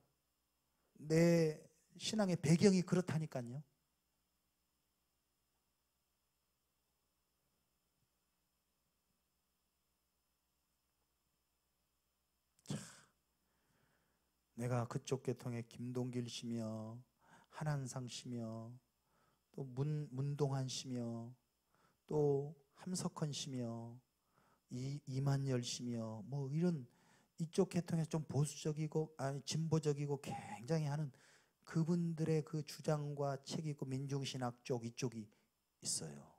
Speaker 1: 내 신앙의 배경이 그렇다니까요. 내가 그쪽 계통의 김동길 씨며 한한상 씨며 또 문동환 씨며 또 함석헌 씨며 이만열 씨며 뭐 이런 이쪽 계통에서 좀 보수적이고 진보적이고 굉장히 하는 그분들의 그 주장과 책이 있고 민중신학 쪽 이쪽이 있어요.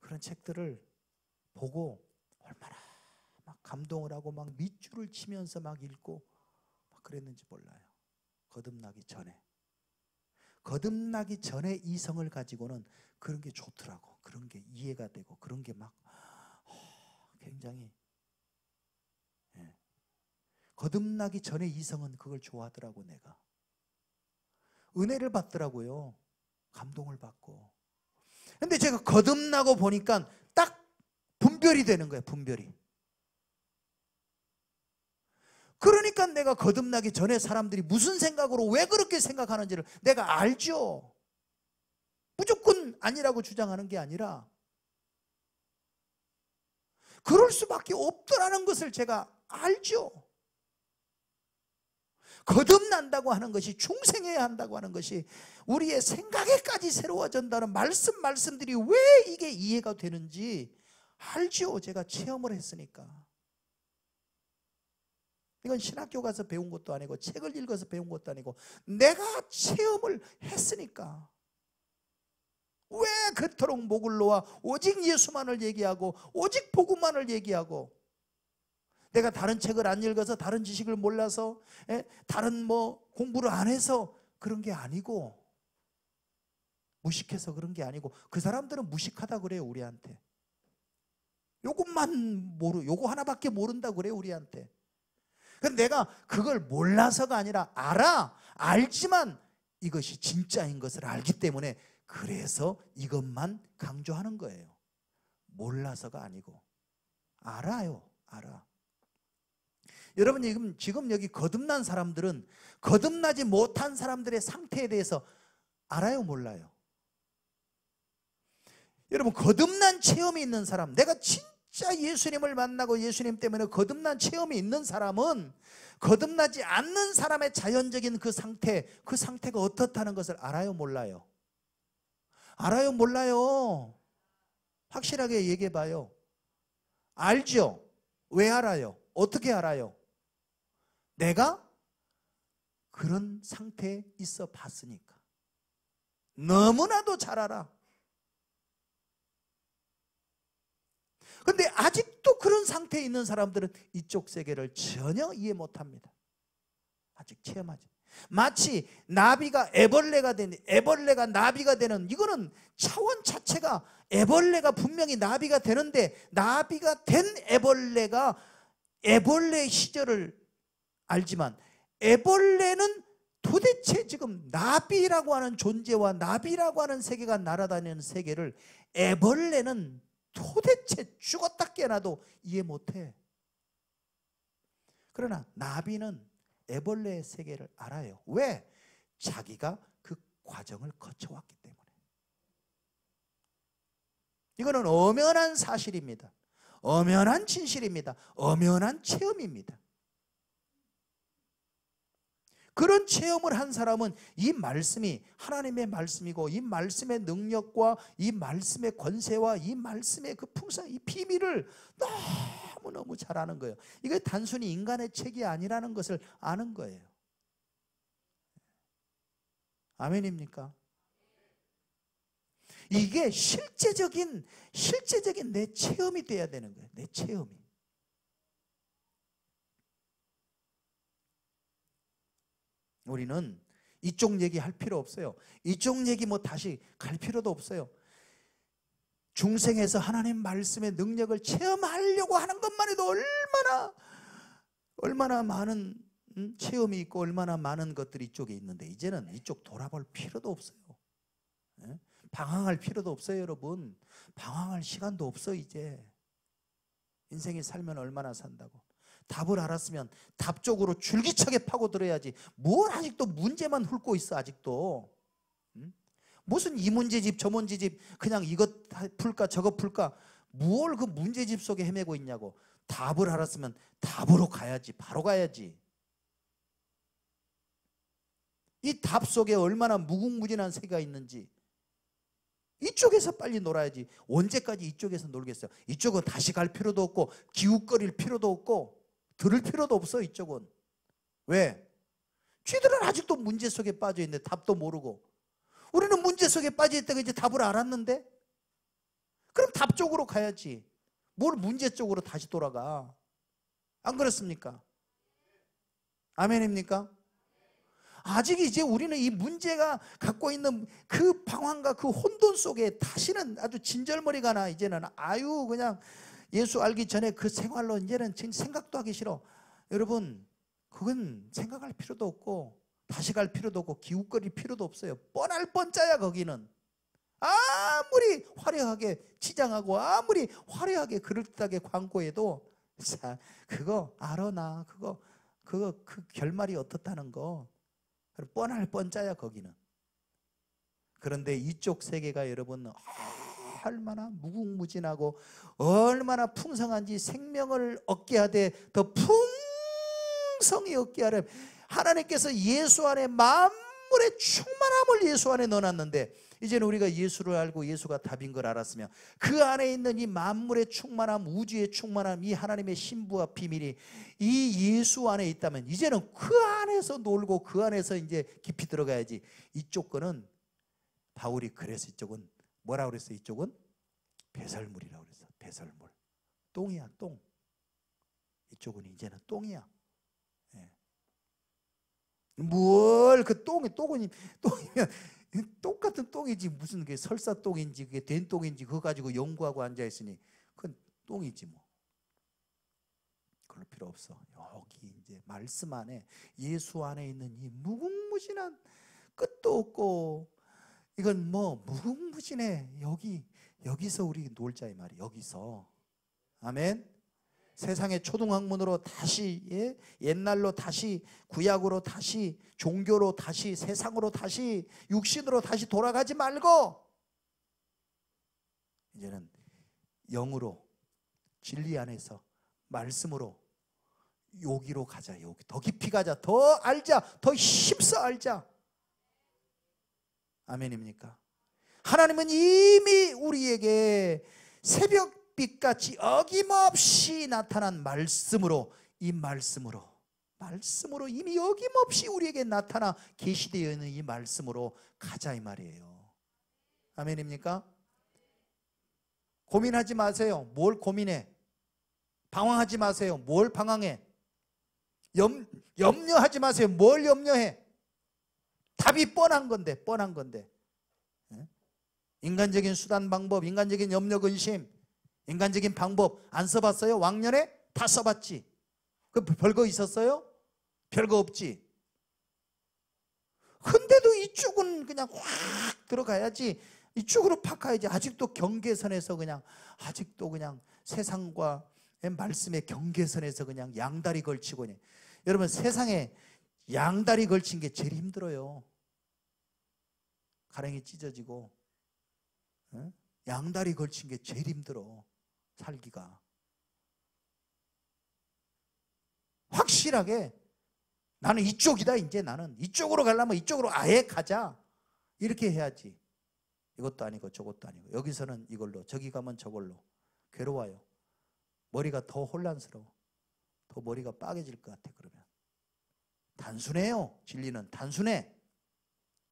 Speaker 1: 그런 책들을 보고 얼마나 막 감동을 하고 막 밑줄을 치면서 막 읽고 막 그랬는지 몰라요. 거듭나기 전에 이성을 가지고는 그런 게 좋더라고. 그런 게 이해가 되고 그런 게 막 굉장히 거듭나기 전에 이성은 그걸 좋아하더라고. 내가 은혜를 받더라고요. 감동을 받고. 근데 제가 거듭나고 보니까 딱 분별이 되는 거예요. 분별이. 그러니까 내가 거듭나기 전에 사람들이 무슨 생각으로 왜 그렇게 생각하는지를 내가 알죠. 무조건 아니라고 주장하는 게 아니라 그럴 수밖에 없더라는 것을 제가 알죠. 거듭난다고 하는 것이, 중생해야 한다고 하는 것이 우리의 생각에까지 새로워진다는 말씀들이 왜 이게 이해가 되는지 알죠. 제가 체험을 했으니까. 이건 신학교 가서 배운 것도 아니고 책을 읽어서 배운 것도 아니고 내가 체험을 했으니까. 왜 그토록 목을 놓아 오직 예수만을 얘기하고 오직 복음만을 얘기하고, 내가 다른 책을 안 읽어서 다른 지식을 몰라서 다른 뭐 공부를 안 해서 그런 게 아니고, 무식해서 그런 게 아니고, 그 사람들은 무식하다 그래요 우리한테. 요거 하나밖에 모른다 그래요 우리한테. 근데 내가 그걸 몰라서가 아니라 알지만 이것이 진짜인 것을 알기 때문에 그래서 이것만 강조하는 거예요. 몰라서가 아니고 알아요. 알아. 여러분 지금 여기 거듭난 사람들은 거듭나지 못한 사람들의 상태에 대해서 알아요? 몰라요? 여러분 거듭난 체험이 있는 사람, 내가 진짜 예수님을 만나고 예수님 때문에 거듭난 체험이 있는 사람은 거듭나지 않는 사람의 자연적인 그 상태가 어떻다는 것을 알아요? 몰라요? 알아요? 몰라요? 확실하게 얘기해 봐요. 알죠? 왜 알아요? 어떻게 알아요? 내가 그런 상태에 있어 봤으니까. 너무나도 잘 알아. 근데 아직도 그런 상태에 있는 사람들은 이쪽 세계를 전혀 이해 못합니다. 아직 체험하지. 마치 나비가 애벌레가 나비가 되는, 이거는 차원 자체가, 애벌레가 분명히 나비가 되는데 나비가 된 애벌레가 애벌레 시절을 알지만 애벌레는 도대체 지금 나비라고 하는 존재와 나비라고 하는 세계가 날아다니는 세계를 애벌레는 도대체 죽었다 깨어나도 이해 못해. 그러나 나비는 애벌레의 세계를 알아요. 왜? 자기가 그 과정을 거쳐왔기 때문에. 이거는 엄연한 사실입니다. 엄연한 진실입니다. 엄연한 체험입니다. 그런 체험을 한 사람은 이 말씀이 하나님의 말씀이고 이 말씀의 능력과 이 말씀의 권세와 이 말씀의 그 풍성, 이 비밀을 너무너무 잘 아는 거예요. 이게 단순히 인간의 책이 아니라는 것을 아는 거예요. 아멘입니까? 이게 실제적인 내 체험이 돼야 되는 거예요. 내 체험이. 우리는 이쪽 얘기 할 필요 없어요. 이쪽 얘기 뭐 다시 갈 필요도 없어요. 중생에서 하나님 말씀의 능력을 체험하려고 하는 것만 해도 얼마나 많은 체험이 있고 얼마나 많은 것들이 이쪽에 있는데, 이제는 이쪽 돌아볼 필요도 없어요. 방황할 필요도 없어요. 여러분, 방황할 시간도 없어. 이제 인생이 살면 얼마나 산다고. 답을 알았으면 답 쪽으로 줄기차게 파고들어야지. 뭘 아직도 문제만 훑고 있어. 아직도 무슨 이 문제집 저 문제집 그냥 이것 풀까 저것 풀까, 뭘 그 문제집 속에 헤매고 있냐고. 답을 알았으면 답으로 가야지. 바로 가야지. 이 답 속에 얼마나 무궁무진한 세계가 있는지 이쪽에서 빨리 놀아야지. 언제까지 이쪽에서 놀겠어요? 이쪽은 다시 갈 필요도 없고 기웃거릴 필요도 없고 들을 필요도 없어. 이쪽은. 왜? 쥐들은 아직도 문제 속에 빠져 있는데 답도 모르고, 우리는 문제 속에 빠져 있다가 이제 답을 알았는데, 그럼 답 쪽으로 가야지. 뭘 문제 쪽으로 다시 돌아가. 안 그렇습니까? 아멘입니까? 아직 이제 우리는 이 문제가 갖고 있는 그 방황과 그 혼돈 속에 다시는 아주 진절머리가 나. 이제는 그냥 예수 알기 전에 그 생활로 이제는 생각도 하기 싫어. 여러분, 그건 생각할 필요도 없고 다시 갈 필요도 없고 기웃거릴 필요도 없어요. 뻔할 뻔짜야. 거기는 아무리 화려하게 치장하고 아무리 화려하게 그럴듯하게 광고해도 자, 그거 알아. 나 그거 그 결말이 어떻다는 거 뻔할 뻔짜야. 거기는. 그런데 이쪽 세계가 여러분 얼마나 무궁무진하고 얼마나 풍성한지, 생명을 얻게 하되 더 풍성히 얻게 하려 하나님께서 예수 안에 만물의 충만함을 예수 안에 넣어놨는데, 이제는 우리가 예수를 알고 예수가 답인 걸 알았으면 그 안에 있는 이 만물의 충만함, 우주의 충만함, 이 하나님의 신부와 비밀이 이 예수 안에 있다면 이제는 그 안에서 놀고 그 안에서 이제 깊이 들어가야지. 이쪽 거는 바울이 그래서 이쪽은 뭐라고 그랬어? 이쪽은 배설물이라고 그랬어. 배설물. 똥이야, 똥. 이쪽은 이제는 똥이야. 예. 뭘 그 똥이면 똑같은 똥이지. 무슨 게 설사똥인지 그게 된 똥인지 그거 가지고 연구하고 앉아 있으니 그건 똥이지 뭐. 그럴 필요 없어. 여기 이제 말씀 안에, 예수 안에 있는 이 무궁무진한 끝도 없고 이건 뭐 무궁무진해. 여기서 우리 놀자 이 말이에요. 여기서. 아멘. 세상의 초등학문으로 다시 옛날로 다시 구약으로 다시 종교로 다시 세상으로 다시 육신으로 다시 돌아가지 말고 이제는 영으로 진리 안에서 말씀으로 여기로 가자. 여기 더 깊이 가자. 더 알자. 더 힘써 알자. 아멘입니까? 하나님은 이미 우리에게 새벽빛같이 어김없이 나타난 말씀으로 이 말씀으로 이미 어김없이 우리에게 나타나 계시되어 있는 이 말씀으로 가자 이 말이에요. 아멘입니까? 고민하지 마세요. 뭘 고민해? 방황하지 마세요. 뭘 방황해? 염려하지 마세요. 뭘 염려해? 답이 뻔한 건데. 인간적인 수단 방법, 인간적인 염려 근심, 인간적인 방법 안 써봤어요? 왕년에? 다 써봤지. 그 별거 있었어요? 별거 없지. 근데도 이쪽은 그냥 확 들어가야지. 이쪽으로 팍 가야지. 아직도 경계선에서 그냥 아직도 그냥 세상과 말씀의 경계선에서 그냥 양다리 걸치고. 여러분 세상에 양다리 걸친 게 제일 힘들어요. 가랭이 찢어지고 양다리 걸친 게 제일 힘들어. 살기가 확실하게 나는 이쪽이다. 이제 나는 이쪽으로 가려면 이쪽으로 아예 가자. 이렇게 해야지. 이것도 아니고 저것도 아니고 여기서는 이걸로 저기 가면 저걸로 괴로워요. 머리가 더 혼란스러워. 더 머리가 빠개질 것 같아. 그러면 단순해요. 진리는 단순해.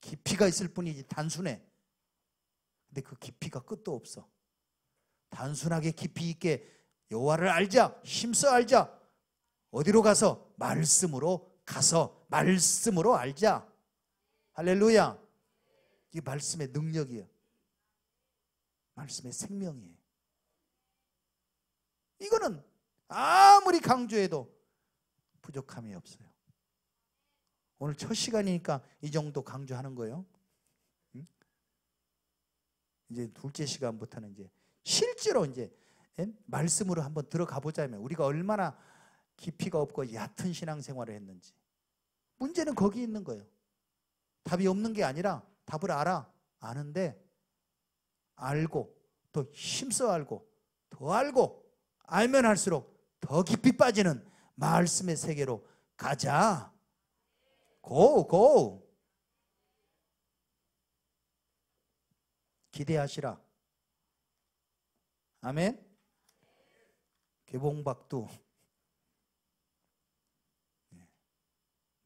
Speaker 1: 깊이가 있을 뿐이지 단순해. 근데 그 깊이가 끝도 없어. 단순하게 깊이 있게 여호와를 알자. 힘써 알자. 어디로 가서? 말씀으로 가서 말씀으로 알자. 할렐루야. 이게 말씀의 능력이에요. 말씀의 생명이에요. 이거는 아무리 강조해도 부족함이 없어요. 오늘 첫 시간이니까 이 정도 강조하는 거예요. 이제 둘째 시간부터는 이제 실제로 이제 말씀으로 한번 들어가 보자면 우리가 얼마나 깊이가 없고 얕은 신앙생활을 했는지. 문제는 거기 있는 거예요. 답이 없는 게 아니라 답을 아는데 알고 또 힘써 알고 더 알고 알면 할수록 더 깊이 빠지는 말씀의 세계로 가자. 고! 기대하시라. 아멘. 개봉박두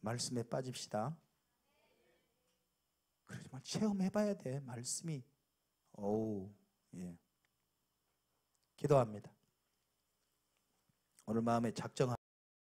Speaker 1: 말씀에 빠집시다. 그러지만 체험해봐야 돼. 말씀이 기도합니다. 오늘 마음에 작정